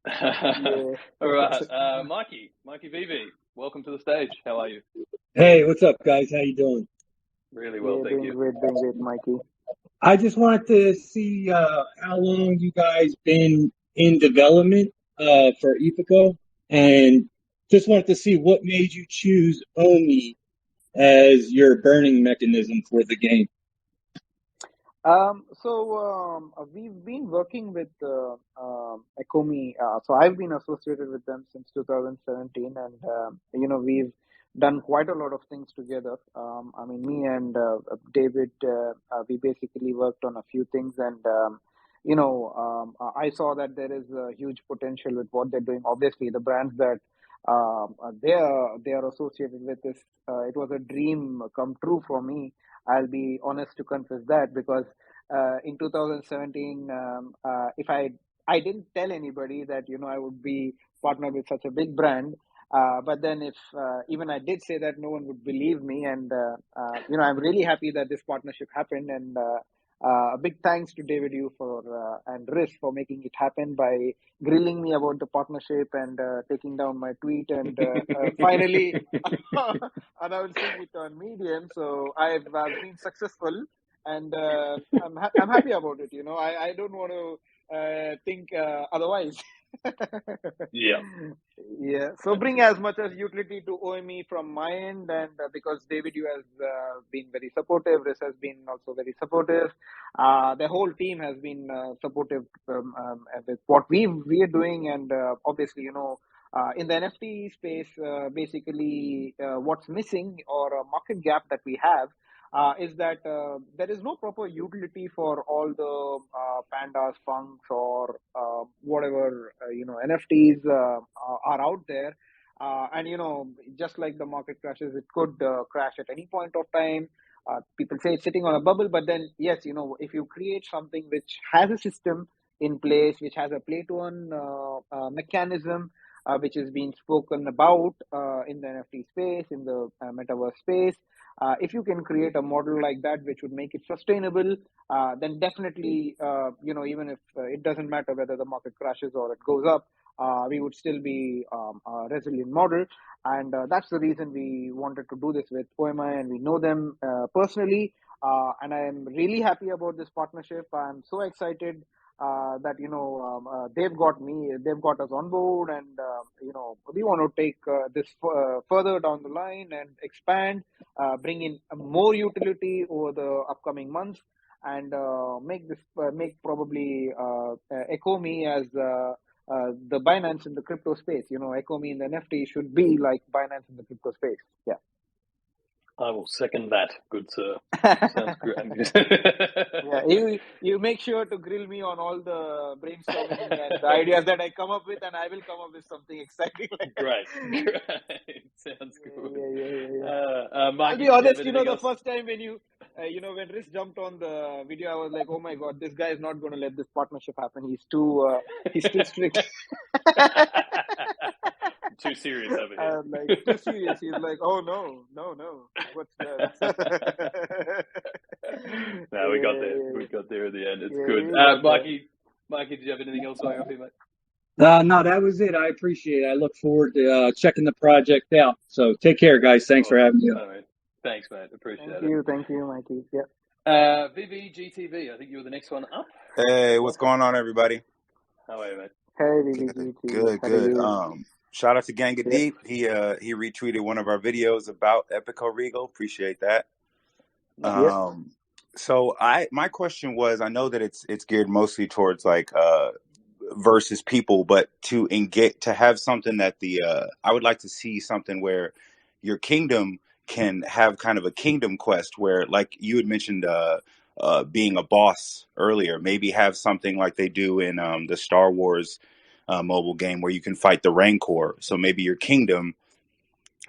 S2: Yeah.
S1: All right, Mikey Veve, welcome to the stage. How are you?
S10: Hey, what's up, guys? How you doing?
S1: Really well, thank you.
S2: Doing great, Mikey.
S10: I just wanted to see how long you guys been in development for Epico, and just wanted to see what made you choose Omi as your burning mechanism for the game.
S2: We've been working with Ecomi. So I've been associated with them since 2017, and we've done quite a lot of things together. I mean, me and David, we basically worked on a few things, and I saw that there is a huge potential with what they're doing. Obviously, the brands that they are associated with this, it was a dream come true for me. I'll be honest to confess that, because in 2017, if I didn't tell anybody that I would be partnered with such a big brand, but then if even I did say that, no one would believe me, and I'm really happy that this partnership happened, and a big thanks to David Yu and Riz for making it happen by grilling me about the partnership and taking down my tweet, and finally announcing it on Medium. So I've been successful, and I'm happy about it. I don't want to think otherwise.
S1: Yeah.
S2: Yeah. So bring as much as utility to OME from my end, and because David, you has been very supportive, Riz has been also very supportive. The whole team has been supportive with what we are doing, and obviously, in the NFT space, basically, what's missing, or a market gap that we have, is that there is no proper utility for all the pandas, funks, or whatever NFTs are out there. And just like the market crashes, it could crash at any point of time. People say it's sitting on a bubble, but then yes, if you create something which has a system in place, which has a play to earn mechanism, which is being spoken about in the NFT space, in the metaverse space. If you can create a model like that which would make it sustainable, then definitely, even if it doesn't matter whether the market crashes or it goes up, we would still be a resilient model. And that's the reason we wanted to do this with Poema, and we know them personally. And I am really happy about this partnership. I'm so excited that they've got us on board, and we want to take this further down the line and expand, bring in more utility over the upcoming months, and make probably Ecomi as the Binance in the crypto space. Ecomi in the NFT should be like Binance in the crypto space. Yeah.
S1: I will second that, good sir. Sounds great.
S2: Yeah, you make sure to grill me on all the brainstorming and the ideas that I come up with, and I will come up with something exciting.
S1: Great. Sounds good.
S2: Yeah.
S1: Mike,
S2: I'll be honest, the first time when when Riz jumped on the video, I was like, oh my God, this guy is not going to let this partnership happen. He's too strict.
S1: Too serious over here.
S2: I'm like, too serious. He's like, oh no, what's that?
S1: No, we got there. We got there at the end. It's good.
S2: we got there.
S1: Mikey, did you have anything else going on here, mate?
S10: No, that was it. I appreciate it. I look forward to checking the project out. So take care, guys. Thanks for having me.
S1: Mate. Thanks, mate. Appreciate
S2: Thank you, Mikey. Yeah.
S1: Veve GTV, I think you were the next one up.
S11: Hey, what's going on, everybody?
S1: How are you, mate?
S2: Hey, Veve.
S11: Good. Shout out to Gang of Deep. He retweeted one of our videos about Epiko Regal. Appreciate that. So my question was, I know that it's geared mostly towards like versus people, but to have something that I would like to see something where your kingdom can have kind of a kingdom quest where, like you had mentioned, being a boss earlier, maybe have something like they do in the Star Wars mobile game where you can fight the Rancor. So maybe your kingdom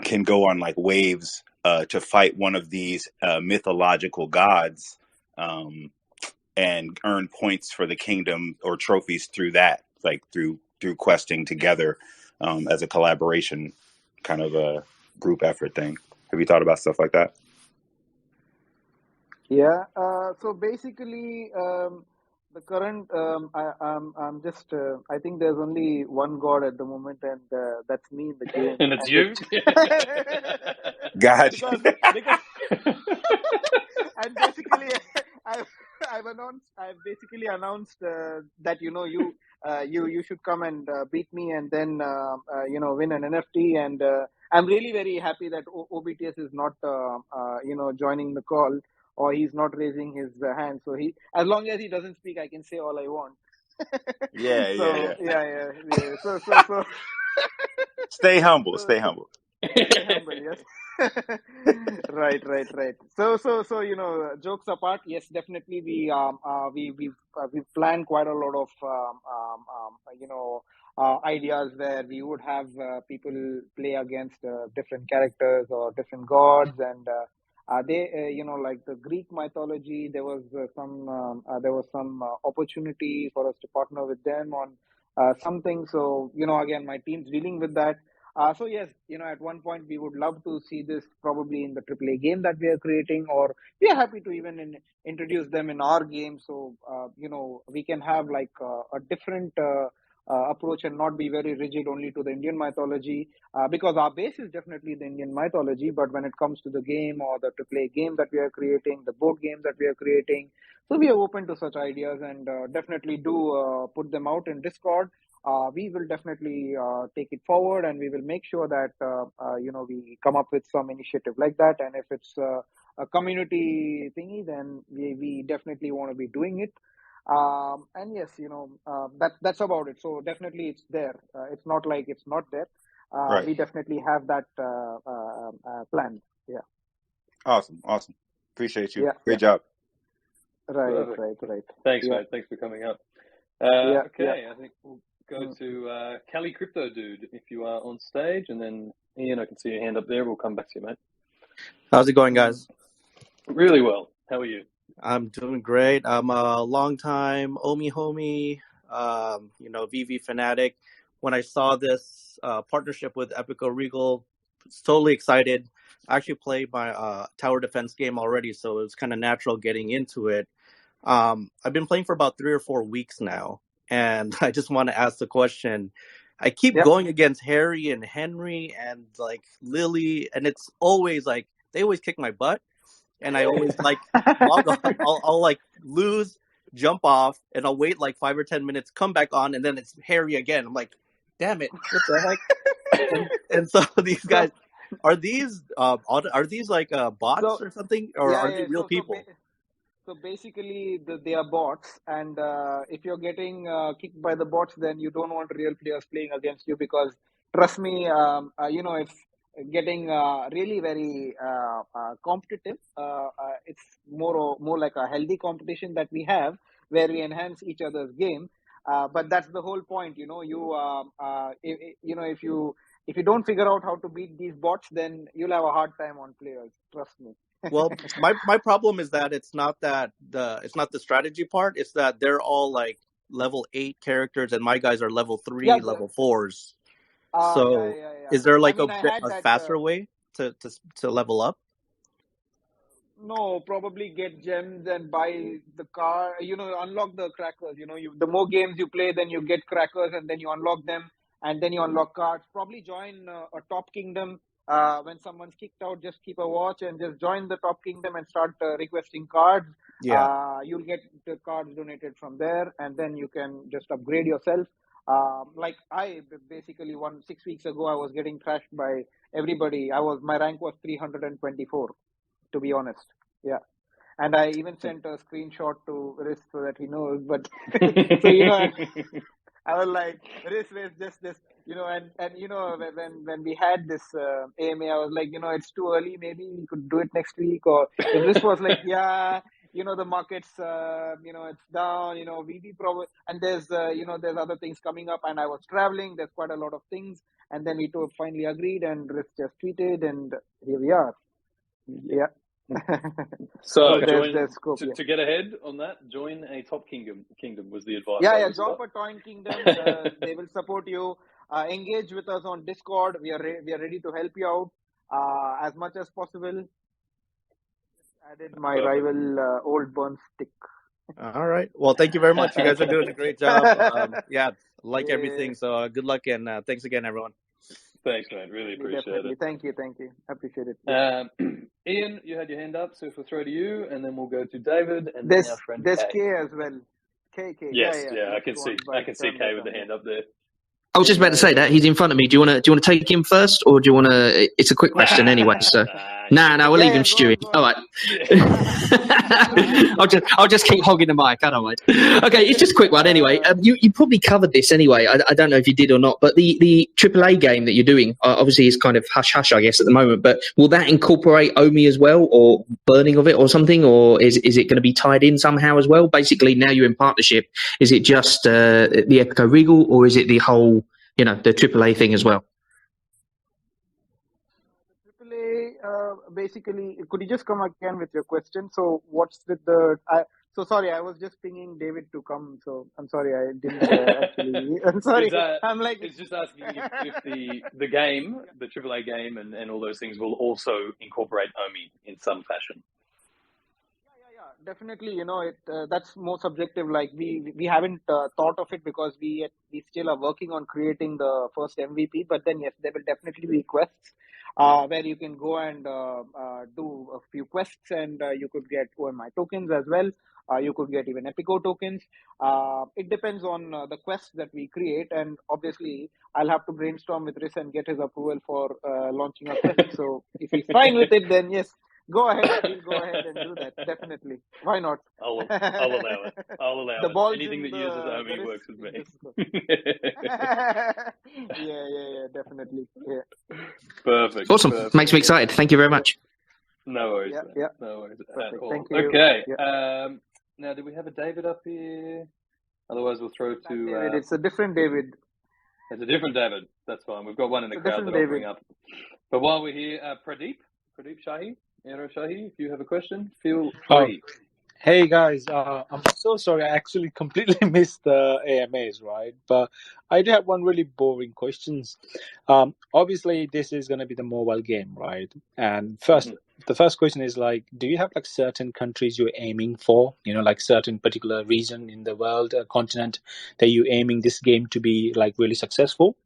S11: can go on like waves to fight one of these mythological gods and earn points for the kingdom or trophies through that, like through questing together as a collaboration kind of a group effort thing. Have you thought about stuff like that?
S2: Yeah. So basically, the current I'm just I think there's only one God at the moment, and that's me in the game.
S1: And it's you.
S11: Gotcha.
S2: Because and basically I've basically announced that you should come and beat me and then win an NFT, and I'm really very happy that OBTS is not joining the call, or he's not raising his hand. So as long as he doesn't speak, I can say all I want.
S11: Yeah.
S2: So
S11: stay humble.
S2: Stay humble, yes. Right. So jokes apart, yes, definitely we planned quite a lot of ideas where we would have people play against different characters or different gods, and they like the Greek mythology, there was some opportunity for us to partner with them on something. So again, my team's dealing with that. So yes, at one point we would love to see this probably in the AAA game that we are creating, or we are happy to even introduce them in our game. So we can have like a different approach and not be very rigid only to the Indian mythology, because our base is definitely the Indian mythology. But when it comes to the game or the AAA game that we are creating, the board game that we are creating, so we are open to such ideas, and definitely do put them out in Discord. We will definitely take it forward, and we will make sure that we come up with some initiative like that. And if it's a community thingy, then we definitely want to be doing it. And yes, that's about it. So definitely it's there. It's not like it's not there.
S11: Right.
S2: We definitely have that plan. Yeah.
S11: Awesome. Appreciate you.
S2: Yeah.
S11: Great job.
S2: Right.
S1: Thanks,
S2: Yeah.
S1: mate. Thanks for coming up.
S2: Yeah.
S1: I think we'll go to Cali Crypto Dude if you are on stage, and then Ian, I can see your hand up there. We'll come back to you, mate.
S12: How's it going, guys?
S1: Really well. How are you?
S12: I'm doing great. I'm a long-time Omi homie, VV fanatic. When I saw this partnership with Epiko Regal, was totally excited. I actually played my tower defense game already, so it was kind of natural getting into it. I've been playing for about 3 or 4 weeks now, and I just want to ask the question. I keep going against Harry and Henry and like Lily, and it's always like they always kick my butt. And I always like log on. I'll like lose, jump off, and I'll wait like 5 or 10 minutes, come back on, and then it's Harry again. I'm like, damn it, what the heck? and so these guys, are these like bots or something, or are they real people?
S2: So basically, they are bots, and if you're getting kicked by the bots, then you don't want real players playing against you, because trust me, it's getting really very competitive. It's more like a healthy competition that we have, where we enhance each other's game. But that's the whole point. If you don't figure out how to beat these bots, then you'll have a hard time on players. Trust me.
S12: Well, my problem is that it's not the strategy part. It's that they're all like level 8 characters, and my guys are level 3, level 4s. So is there like a faster way to level up?
S2: No, probably get gems and buy the car. Unlock the crackers. The more games you play, then you get crackers, and then you unlock them, and then you unlock cards. Probably join a top kingdom. When someone's kicked out, just keep a watch and just join the top kingdom and start requesting cards.
S12: Yeah.
S2: You'll get the cards donated from there, and then you can just upgrade yourself. Like I basically 6 weeks ago, I was getting trashed by everybody. My rank was 324, to be honest. Yeah. And I even sent a screenshot to Riz so that he knows. But so I was like, Riz, just this, and when we had this AMA, I was like, it's too early. Maybe we could do it next week. Or if Riz was like, yeah, the market's, it's down. We probably, and there's other things coming up. And I was traveling. There's quite a lot of things. And then we finally agreed, and Riz just tweeted, and here we are. Yeah.
S1: So
S2: there's scope,
S1: to get ahead on that, join a top kingdom was the advice.
S2: Yeah, drop a toy kingdom. They will support you. Engage with us on Discord. We are ready to help you out as much as possible. Added my rival old burn stick.
S12: All right. Well, thank you very much. You guys are doing a great job. Everything. So good luck, and thanks again, everyone.
S1: Thanks, man. Really appreciate it.
S2: Thank you. I appreciate it.
S1: Ian, you had your hand up, so if we'll throw to you, and then we'll go to David, and
S2: there's,
S1: then our friend
S2: there's
S1: Kay.
S2: K as well. K.
S1: Yes, I can see Kay with the hand up there.
S8: I was just about to say that he's in front of me. Do you want to take him first, or do you want to? It's a quick question anyway. So no, we'll leave him stewing. All right. I'll just keep hogging the mic. I don't mind. Okay, it's just a quick one anyway. You probably covered this anyway. I don't know if you did or not, but the AAA game that you're doing obviously is kind of hush hush, I guess, at the moment. But will that incorporate Omi as well, or burning of it, or something, or is it going to be tied in somehow as well? Basically, now you're in partnership. Is it just the Epiko Regal, or is it the whole, the AAA thing as well?
S2: Basically, could you just come again with your question? So what's with the... So sorry, I was just pinging David to come. So I'm sorry, I didn't actually... I'm sorry.
S1: It's just asking if the game, the AAA game and all those things will also incorporate Omi in some fashion.
S2: Yeah, definitely. That's more subjective. Like we haven't thought of it because we still are working on creating the first MVP. But then yes, there will definitely be quests where you can go and do a few quests, and you could get OMI tokens as well. You could get even Epico tokens. It depends on the quests that we create, and obviously I'll have to brainstorm with Riz and get his approval for launching a quest. So if he's fine with it, then yes. Go ahead. We'll go ahead and do that. Definitely. Why not?
S1: I'll allow it.
S2: The
S1: anything that uses Omi works with me.
S2: Yeah, definitely. Yeah.
S1: Perfect.
S8: Awesome.
S1: Perfect.
S8: Makes me excited. Thank you very much.
S1: No worries.
S2: Yeah.
S1: No worries
S2: Perfect.
S1: at all.
S2: Thank you.
S1: Okay.
S2: Yeah.
S1: Now, do we have a David up here? Otherwise, we'll throw to...
S2: David. It's a different David.
S1: It's a different David. That's fine. We've got one in the crowd that I'll bring up. But while we're here, Pradeep Shahi, Aero Shahi, if you have a question, feel free.
S13: Hey guys, I'm so sorry. I actually completely missed the AMAs, right? But I do have one really boring question. Obviously, this is going to be the mobile game, right? And the first question is like, do you have like certain countries you're aiming for? Like certain particular region in the world, continent that you're aiming this game to be like really successful?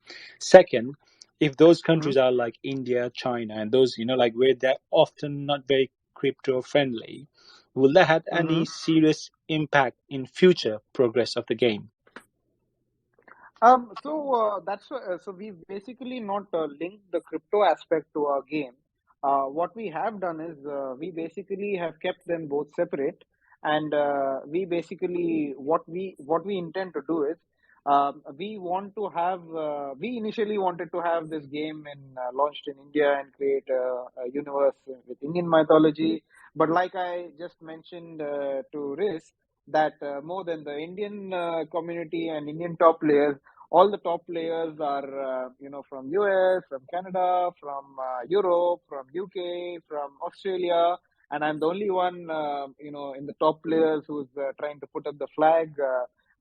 S13: Second, if those countries are like India, China, and those, like where they're often not very crypto friendly, will that have any serious impact in future progress of the game?
S2: So we've basically not linked the crypto aspect to our game. What we have done is we basically have kept them both separate, and we basically what we intend to do is we initially wanted to have this game launched in India and create a universe with Indian mythology. But like I just mentioned to Riz, that more than the Indian community and Indian top players, all the top players are, from US, from Canada, from Europe, from UK, from Australia. And I'm the only one, in the top players who's trying to put up the flag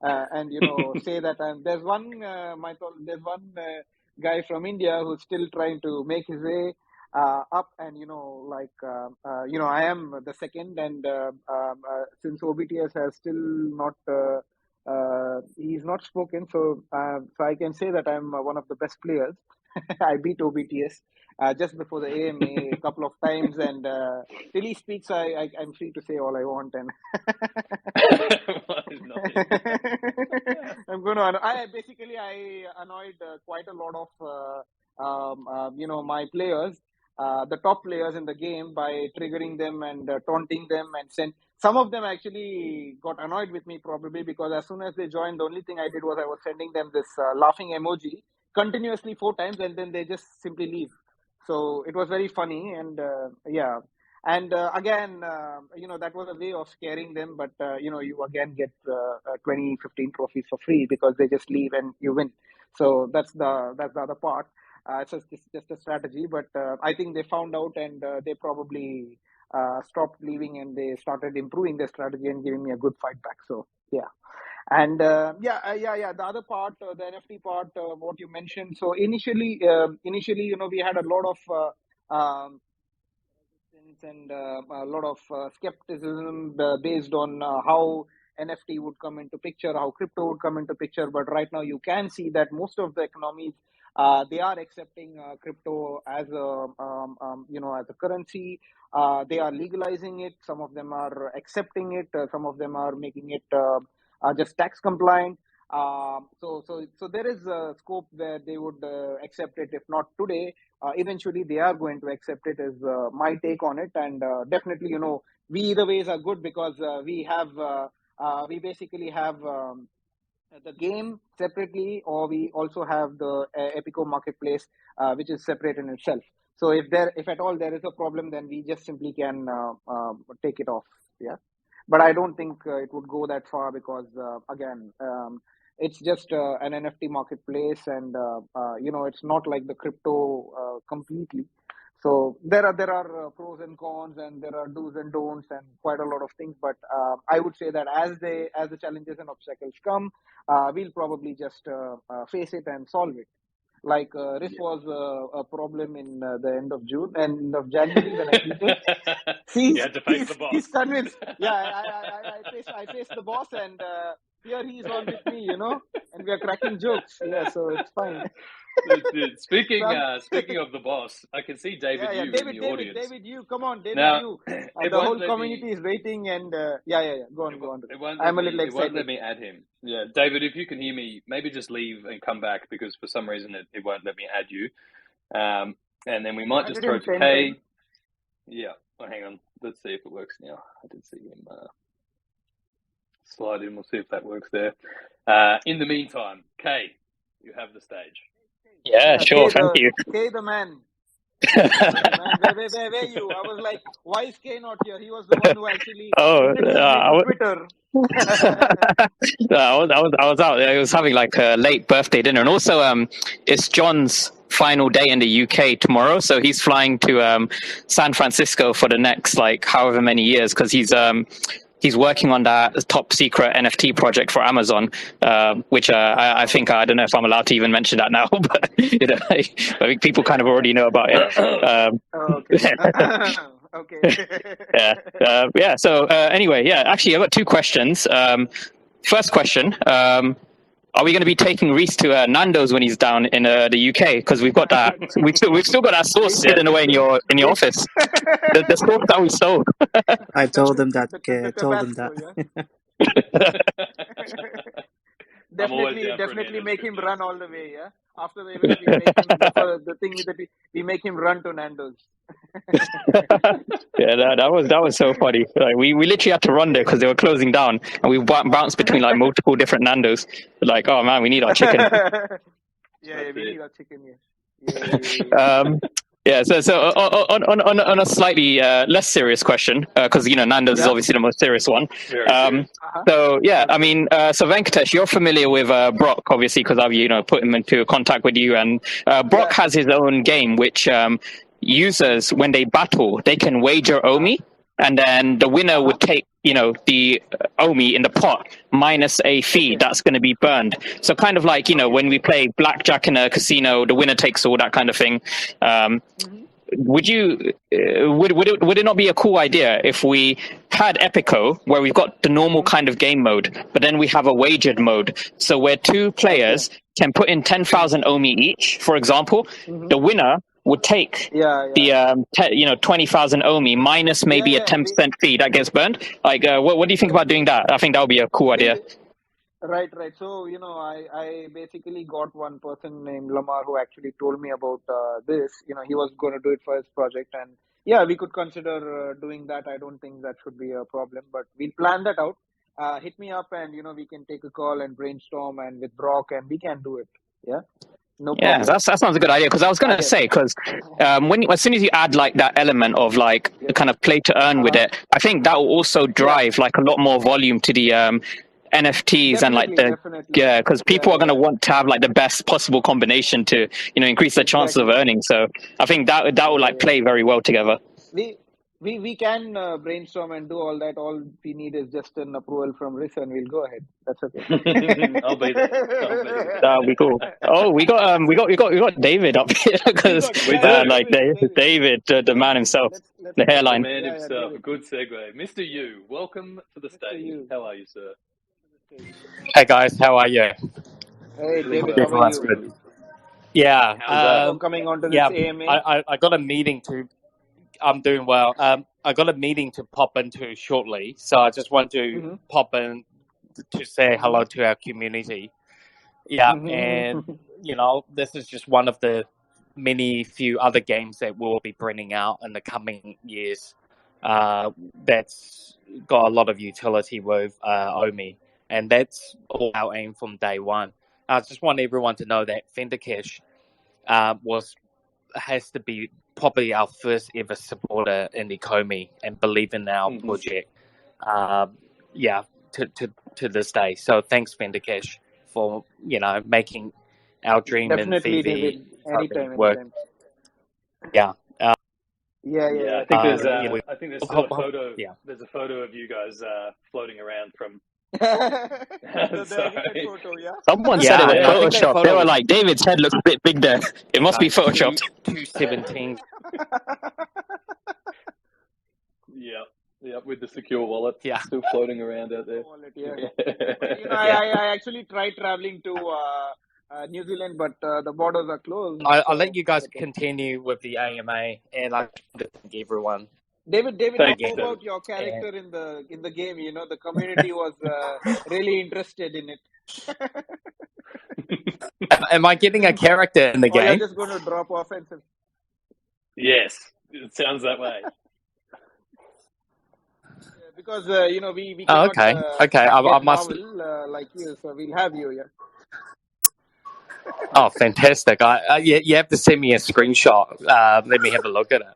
S2: and say that there's one guy from India who's still trying to make his way. up, and I am the second, and since OBTS has still not he's not spoken, so I can say that I'm one of the best players. I beat OBTS just before the AMA a couple of times, and till he speaks, I'm free to say all I want, and I'm going to. I annoyed quite a lot of my players, the top players in the game, by triggering them and taunting them, and some of them actually got annoyed with me, probably because as soon as they joined, the only thing I did was I was sending them this laughing emoji continuously 4 times, and then they just simply leave. So it was very funny, and and again, that was a way of scaring them, but you again get 20, 15 trophies for free because they just leave and you win. So that's the other part. It's just a strategy, but I think they found out, and they probably stopped leaving, and they started improving their strategy and giving me a good fight back. So yeah. And the other part, the NFT part, what you mentioned. So initially, we had a lot of resistance and a lot of skepticism based on how NFT would come into picture, how crypto would come into picture. But right now, you can see that most of the economies they are accepting crypto as a as a currency. They are legalizing it. Some of them are accepting it. Some of them are making it just tax compliant. So there is a scope where they would accept it. If not today, eventually they are going to accept it, is my take on it. And definitely, we either ways are good, because we basically have the game separately, or we also have the Epico marketplace, which is separate in itself. So if at all there is a problem, then we just simply can take it off. Yeah. But I don't think it would go that far, because again, it's just an NFT marketplace, and it's not like the crypto completely. So there are pros and cons, and there are do's and don'ts, and quite a lot of things. But I would say that as the challenges and obstacles come, we'll probably just face it and solve it. Like this was a problem in the end of January when I tweeted.
S1: You had to face the boss.
S2: He's convinced. Yeah, I faced the boss, and here he's on with me, and we are cracking jokes. Yeah, so it's fine.
S1: Speaking of the boss, I can see David Yu in the audience.
S2: David Yu, come on, David Yu.
S1: The
S2: whole community is waiting, and go on. I'm a little excited.
S1: It won't let me add him. Yeah, David, if you can hear me, maybe just leave and come back, because for some reason it won't let me add you. And then we might just throw to Kay. Yeah, hang on. Let's see if it works now. I did see him slide in. We'll see if that works there. In the meantime, Kay, you have the stage.
S14: Yeah, sure. Thank you.
S2: Kay the man. Where you? I was like, why is Kay not here? He was the one who actually Twitter.
S14: I was out. I was having like a late birthday dinner, and also it's John's final day in the UK tomorrow, so he's flying to San Francisco for the next however many years, because he's working on that top secret NFT project for Amazon, which I think, I don't know if I'm allowed to even mention that now, but I think people kind of already know about it. Okay. So anyway, actually, I've got 2 questions. First question. Are we going to be taking Reese to Nando's when he's down in the UK? Because we've got that. We've still got that sauce hidden away in your office. The sauce that we stole.
S12: I told him that. Okay, I told him that.
S2: Definitely make him run all the way. Yeah. After the event, we make him, we make him run to Nando's.
S14: Yeah, that was so funny. We literally had to run there because they were closing down, and we bounced between multiple different Nando's. Oh man, we need our chicken.
S2: Yeah, we need our chicken.
S14: So on a slightly less serious question, because Nando's is obviously the most serious one. So Venkatesh, you're familiar with Brock, obviously, because I've put him into contact with you, and Brock has his own game which users, when they battle, they can wager Omi, and then the winner would take the Omi in the pot minus a fee that's going to be burned. So kind of when we play blackjack in a casino, the winner takes all, that kind of thing. would it not be a cool idea if we had Epico where we've got the normal kind of game mode, but then we have a wagered mode, so where two players can put in 10,000 Omi each, for example, the winner would take the 20,000 Omi minus maybe a 10% fee that gets burned. Like, what do you think about doing that? I think that would be a cool idea.
S2: Right. So, I basically got one person named Lamar who actually told me about this. He was going to do it for his project. And yeah, we could consider doing that. I don't think that should be a problem, but we'll plan that out. Hit me up and, we can take a call and brainstorm and with Brock and we can do it. Yeah. No problem.
S14: Yeah, that sounds a good idea. Because I was going to say, because as soon as you add like that element of like the kind of play to earn with it, I think that will also drive like a lot more volume to the NFTs and like because people are going to want to have like the best possible combination to increase their chances of earning. So I think that will like play very well together.
S2: We can brainstorm and do all that. All we need is just an approval from Riz, and we'll go ahead. That's okay.
S1: I'll be there.
S14: That'll be cool. Oh, we got David up here because David, the man himself, the hairline.
S1: The man himself. A good segue. Mr. Yu, welcome to the stage. How are you, sir?
S15: Hey guys, how are you?
S2: Hey David, how are you?
S15: Yeah.
S2: Coming on to this AMA.
S15: I got a meeting to. I'm doing well. I got a meeting to pop into shortly, so I just want to pop in to say hello to our community. Yeah, and this is just one of the few other games that we'll be bringing out in the coming years. That's got a lot of utility with Omi, and that's all our aim from day one. I just want everyone to know that Fendercash has to be probably our first ever supporter in Ecomi and believe in our project. To this day. So thanks, Fendercash, for making our dream
S2: Definitely,
S15: in Veve
S2: anytime.
S15: Yeah.
S1: I think there's still a photo. Yeah. There's a photo of you guys floating around from.
S14: Someone said it was Photoshop. They were like, David's head looks a bit big there. It must be Photoshopped.
S15: 217.
S1: Yeah, with the secure wallet.
S15: Yeah.
S1: Still floating around out there.
S2: I actually tried traveling to New Zealand, but the borders are closed.
S15: I'll let you guys continue with the AMA, and I want to thank everyone.
S2: David, how about your character in the game? The community was really interested in it.
S15: Am I getting a character in the game?
S2: You're just going to drop offensive.
S1: Yes, it sounds that way.
S2: Because we cannot,
S15: okay. I must
S2: Marvel, like you, so we'll have you. Yeah.
S15: Oh, fantastic! You have to send me a screenshot. Let me have a look at it.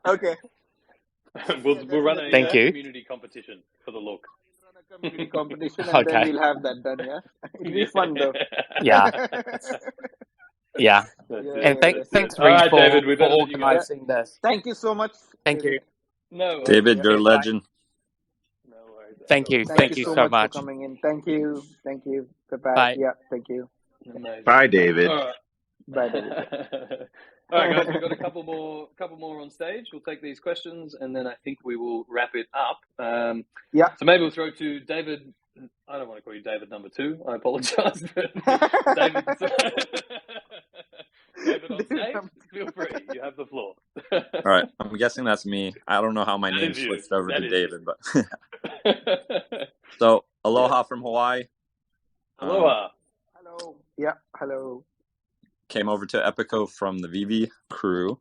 S2: Okay.
S1: We'll run a community competition for the look.
S2: Community competition, and then we'll have that done. Yeah, it'll be fun though.
S15: Yeah. And thanks, Reed, for organizing this.
S2: Thank you so much.
S15: Thank you.
S1: No,
S9: David, you're a legend.
S1: No worries.
S15: Thank you so much
S2: for coming in. Thank you. Goodbye.
S15: Bye.
S2: Yeah, thank you.
S1: Amazing.
S9: Bye, David.
S2: Bye, David.
S1: All right, guys, we've got a couple more on stage. We'll take these questions, and then I think we will wrap it up. So maybe we'll throw to David. I don't want to call you David number 2. I apologize. David on stage, feel free. You have the floor.
S16: All right. I'm guessing that's me. I don't know how my name switched over to David, but so aloha from Hawaii.
S1: Aloha.
S2: Hello. Yeah. Hello.
S16: Came over to Epico from the Veve crew.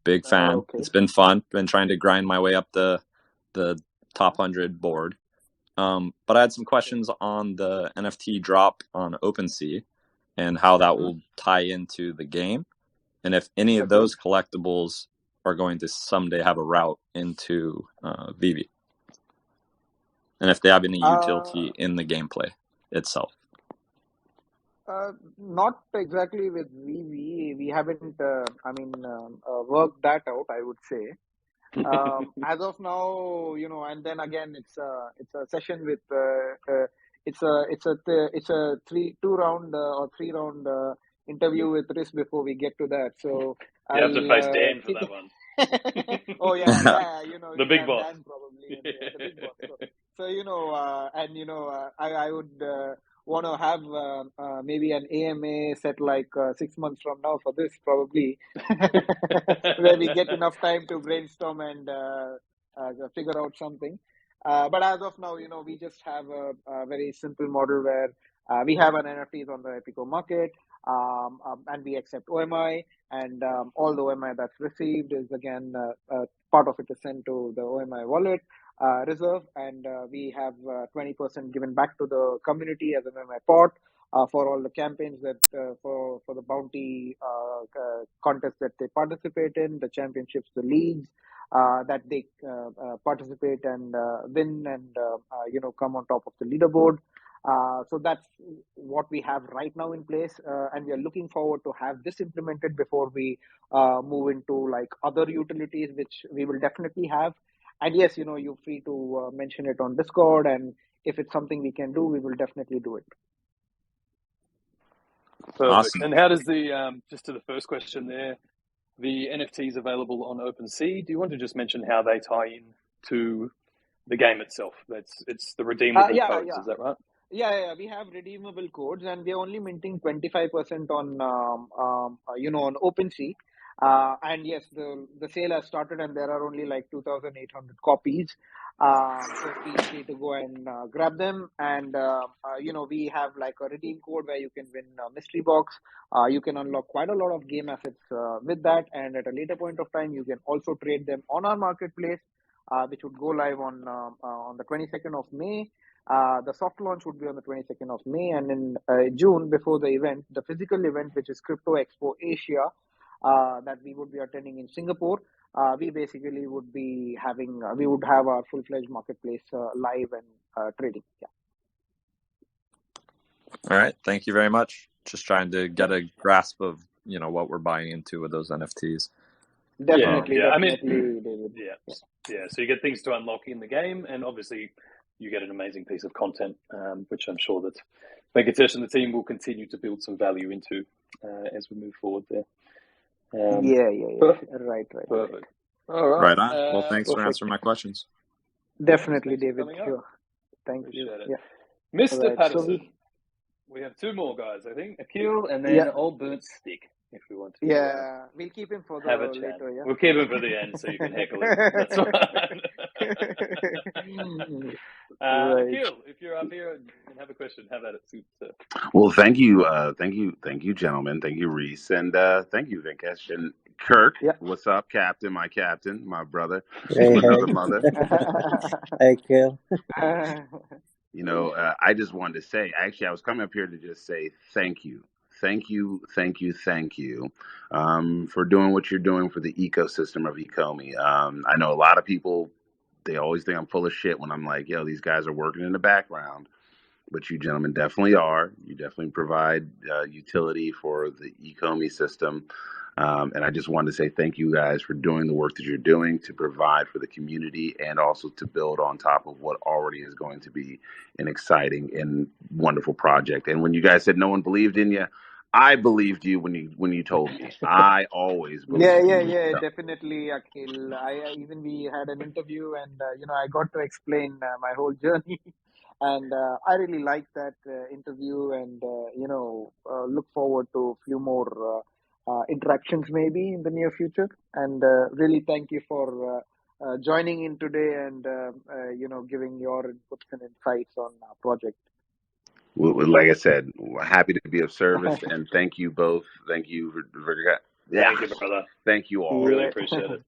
S16: Big fan. Okay. It's been fun. Been trying to grind my way up the top 100 board. But I had some questions on the NFT drop on OpenSea and how that will tie into the game, and if any of those collectibles are going to someday have a route into Veve, and if they have any utility in the gameplay itself.
S2: Not exactly with Veve. We haven't, worked that out, I would say. As of now, and then again, it's a session with it's a 3 round interview with Riz before we get to that. So
S1: You have to face Dan for
S2: kick
S1: that one.
S2: Oh yeah,
S1: The
S2: you
S1: big
S2: have
S1: boss.
S2: Dan probably, and the big boss. So I would want to have maybe an AMA set like 6 months from now for this probably, where we get enough time to brainstorm and figure out something. But as of now, we just have a very simple model where we have an NFTs on the Epico market, and we accept OMI, and all the OMI that's received is again part of it is sent to the OMI wallet reserve, and we have 20% given back to the community as an OMI pot for all the campaigns that for the bounty contests that they participate in, the championships, the leagues that they participate and win, and come on top of the leaderboard. So that's what we have right now in place, and we are looking forward to have this implemented before we move into like other utilities, which we will definitely have. And yes, you're free to mention it on Discord, and if it's something we can do, we will definitely do it.
S1: Perfect.
S16: Awesome.
S1: And how does the just to the first question there, the NFTs available on OpenSea? Do you want to just mention how they tie in to the game itself? It's the redeemable codes, is that right?
S2: Yeah, we have redeemable codes, and we're only minting 25% on on OpenSea. And yes, the sale has started, and there are only like 2,800 copies. So feel free to go and grab them. And we have like a redeem code where you can win a mystery box. You can unlock quite a lot of game assets with that, and at a later point of time, you can also trade them on our marketplace, which would go live on the 22nd of May. The soft launch would be on the 22nd of May, and in June, before the event, the physical event, which is Crypto Expo Asia, that we would be attending in Singapore, we basically would be having, we would have our full-fledged marketplace live and trading. Yeah.
S16: All right. Thank you very much. Just trying to get a grasp of, what we're buying into with those NFTs.
S2: Definitely.
S1: Yeah.
S2: David.
S1: Yeah. So you get things to unlock in the game, and obviously you get an amazing piece of content, which I'm sure that Venkatesh and the team will continue to build some value into as we move forward there.
S2: Yeah.
S1: Perfect.
S2: Right.
S1: Perfect. All right.
S16: Right on. Well, thanks for answering my questions.
S2: Definitely, David. Sure. Thank
S1: Appreciate
S2: you.
S1: it.
S2: Yeah.
S1: Mr.
S2: Right,
S1: Patterson, we have two more guys, I think. Akil and then Old Burnt Stick, if we want to.
S2: Yeah, we'll keep him for the
S1: have a chat.
S2: later. Yeah,
S1: we'll keep him for the end so you can heckle him. That's fine.
S2: Right.
S1: Akil, if you're up here and have a question, have at it.
S17: Well, thank you, gentlemen. Thank you, Reese, and thank you, Venkesh and Kirk.
S2: Yeah.
S17: What's up, Captain? My captain, my brother,
S12: Hey,
S17: another mother.
S12: Hey, Kill.
S17: I just wanted to say, actually, I was coming up here to just say thank you. Thank you for doing what you're doing for the ecosystem of Ecomi. I know a lot of people, they always think I'm full of shit when I'm like, yo, these guys are working in the background. But you gentlemen definitely are. You definitely provide utility for the Ecomi system. And I just wanted to say thank you guys for doing the work that you're doing to provide for the community and also to build on top of what already is going to be an exciting and wonderful project. And when you guys said no one believed in you, I believed you when you told me. I always believed you.
S2: Yeah, definitely, Akhil. We had an interview, and I got to explain my whole journey, and I really liked that interview, and look forward to a few more interactions maybe in the near future. And really thank you for joining in today and giving your inputs and insights on our project.
S17: Well, like I said, we're happy to be of service, and thank you both. Thank you for
S1: Thank you, brother.
S17: Thank you all.
S1: Really appreciate it.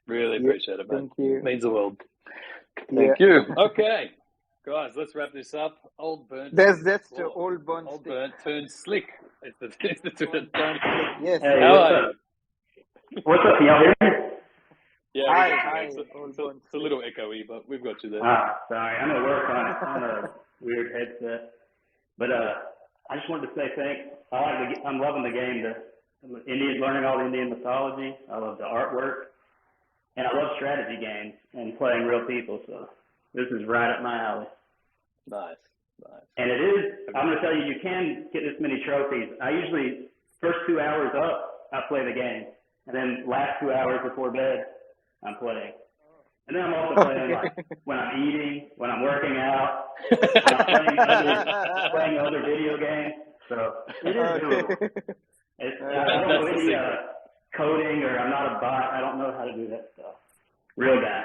S1: Really appreciate it, man.
S2: Thank you.
S1: It means the world. Thank you. Okay, guys, let's wrap this up. Old Burnt.
S2: That's the Old Burnt.
S1: Old Burnt turned slick. It's the turn.
S2: Yes.
S18: Hey,
S1: How are you?
S18: What's up? Can y'all hear me?
S1: Yeah.
S2: Hi.
S1: It's a little echoey, but we've got you there.
S18: Sorry. I'm at work on a weird headset. But I just wanted to say thanks. I'm loving the game. Learning all the Indian mythology. I love the artwork. And I love strategy games and playing real people. So this is right up my alley.
S1: Nice.
S18: And it is, I'm going to tell you, you can get this many trophies. I usually first 2 hours up, I play the game, and then last 2 hours before bed, I'm playing. And then I'm also playing like when I'm eating, when I'm working out, when I'm playing other video games. So it is doable. I don't know any coding, or I'm not a bot. I don't know how to do that stuff. Real guy.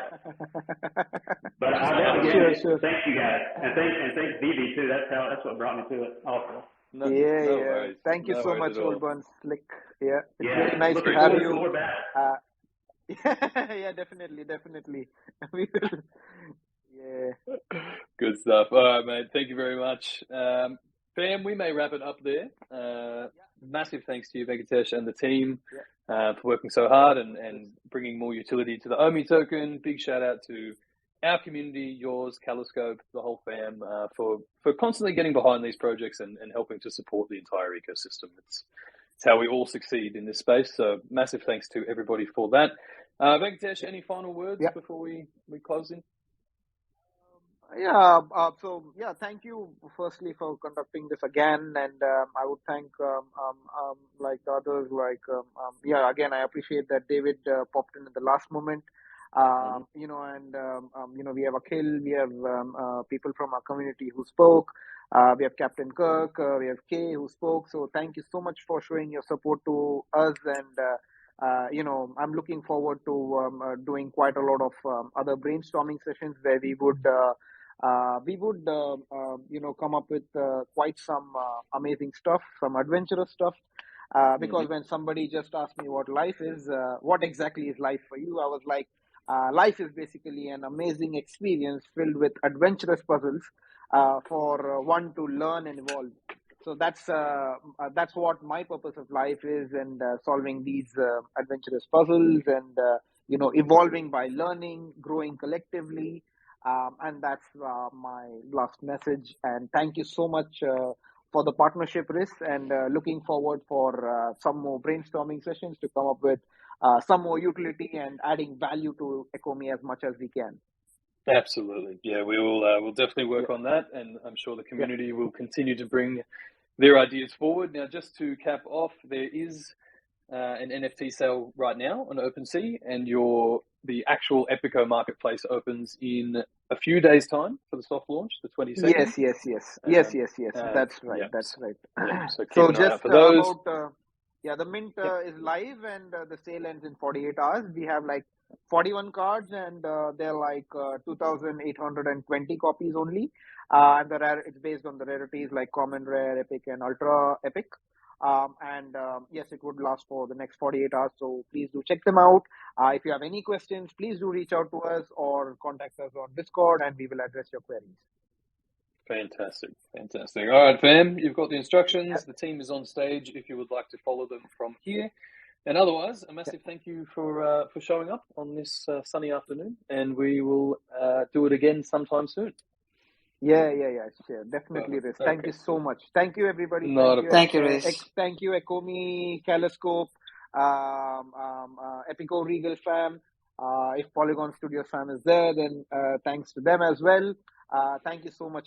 S18: But I love the game. Sure. Thanks you guys, and thanks Veve too. That's what brought me to it also.
S2: No worries. Thank you so much, Oldburn Slick. Yeah, it's really nice to have you.
S18: More back.
S2: Yeah, definitely. We will. Yeah.
S1: Good stuff. All right, mate. Thank you very much. Fam, we may wrap it up there. Massive thanks to you, Venkatesh, and the team for working so hard and bringing more utility to the OMI token. Big shout out to our community, yours, Caloscope, the whole fam, for constantly getting behind these projects and helping to support the entire ecosystem. It's how we all succeed in this space. So massive thanks to everybody for that. Venkatesh, any final words before we close in?
S2: Thank you firstly for conducting this again, and I would thank like the others, again, I appreciate that David popped in at the last moment. We have Akhil, we have people from our community who spoke, we have Captain Kirk, we have Kay who spoke. So thank you so much for showing your support to us, and I'm looking forward to doing quite a lot of other brainstorming sessions where we would come up with quite some amazing stuff, some adventurous stuff. Because when somebody just asked me what life is, what exactly is life for you, I was like, life is basically an amazing experience filled with adventurous puzzles for one to learn and evolve. So that's what my purpose of life is, and solving these adventurous puzzles, and evolving by learning, growing collectively. And that's my last message. And thank you so much for the partnership, Riz, and looking forward for some more brainstorming sessions to come up with some more utility and adding value to Ecomi as much as we can.
S1: Absolutely. Yeah, we will we'll definitely work on that, and I'm sure the community will continue to bring their ideas forward. Now, just to cap off, there is an NFT sale right now on OpenSea, and the actual Epico marketplace opens in a few days' time for the soft launch, the 22nd.
S2: Yes. That's right.
S1: Yeah.
S2: That's right.
S1: Yeah, so keep
S2: So
S1: an eye out
S2: just
S1: for those.
S2: the mint is live, and the sale ends in 48 hours. We have like 41 cards, and they're like 2,820 copies only. And it's based on the rarities like common, rare, epic, and ultra epic. Yes, it would last for the next 48 hours. So please do check them out. If you have any questions, please do reach out to us or contact us on Discord, and we will address your queries.
S1: Fantastic. All right, fam, you've got the instructions. The team is on stage if you would like to follow them from here. And otherwise, a massive thank you for showing up on this sunny afternoon, and we will do it again sometime soon.
S2: Yeah, sure. Definitely, Riz. Thank you so much. Thank you, everybody.
S4: Thank you, Riz.
S2: Thank you, Ecomi, Caloscope, Epiko Regal fam. If Polygon Studios fam is there, then thanks to them as well. Thank you so much.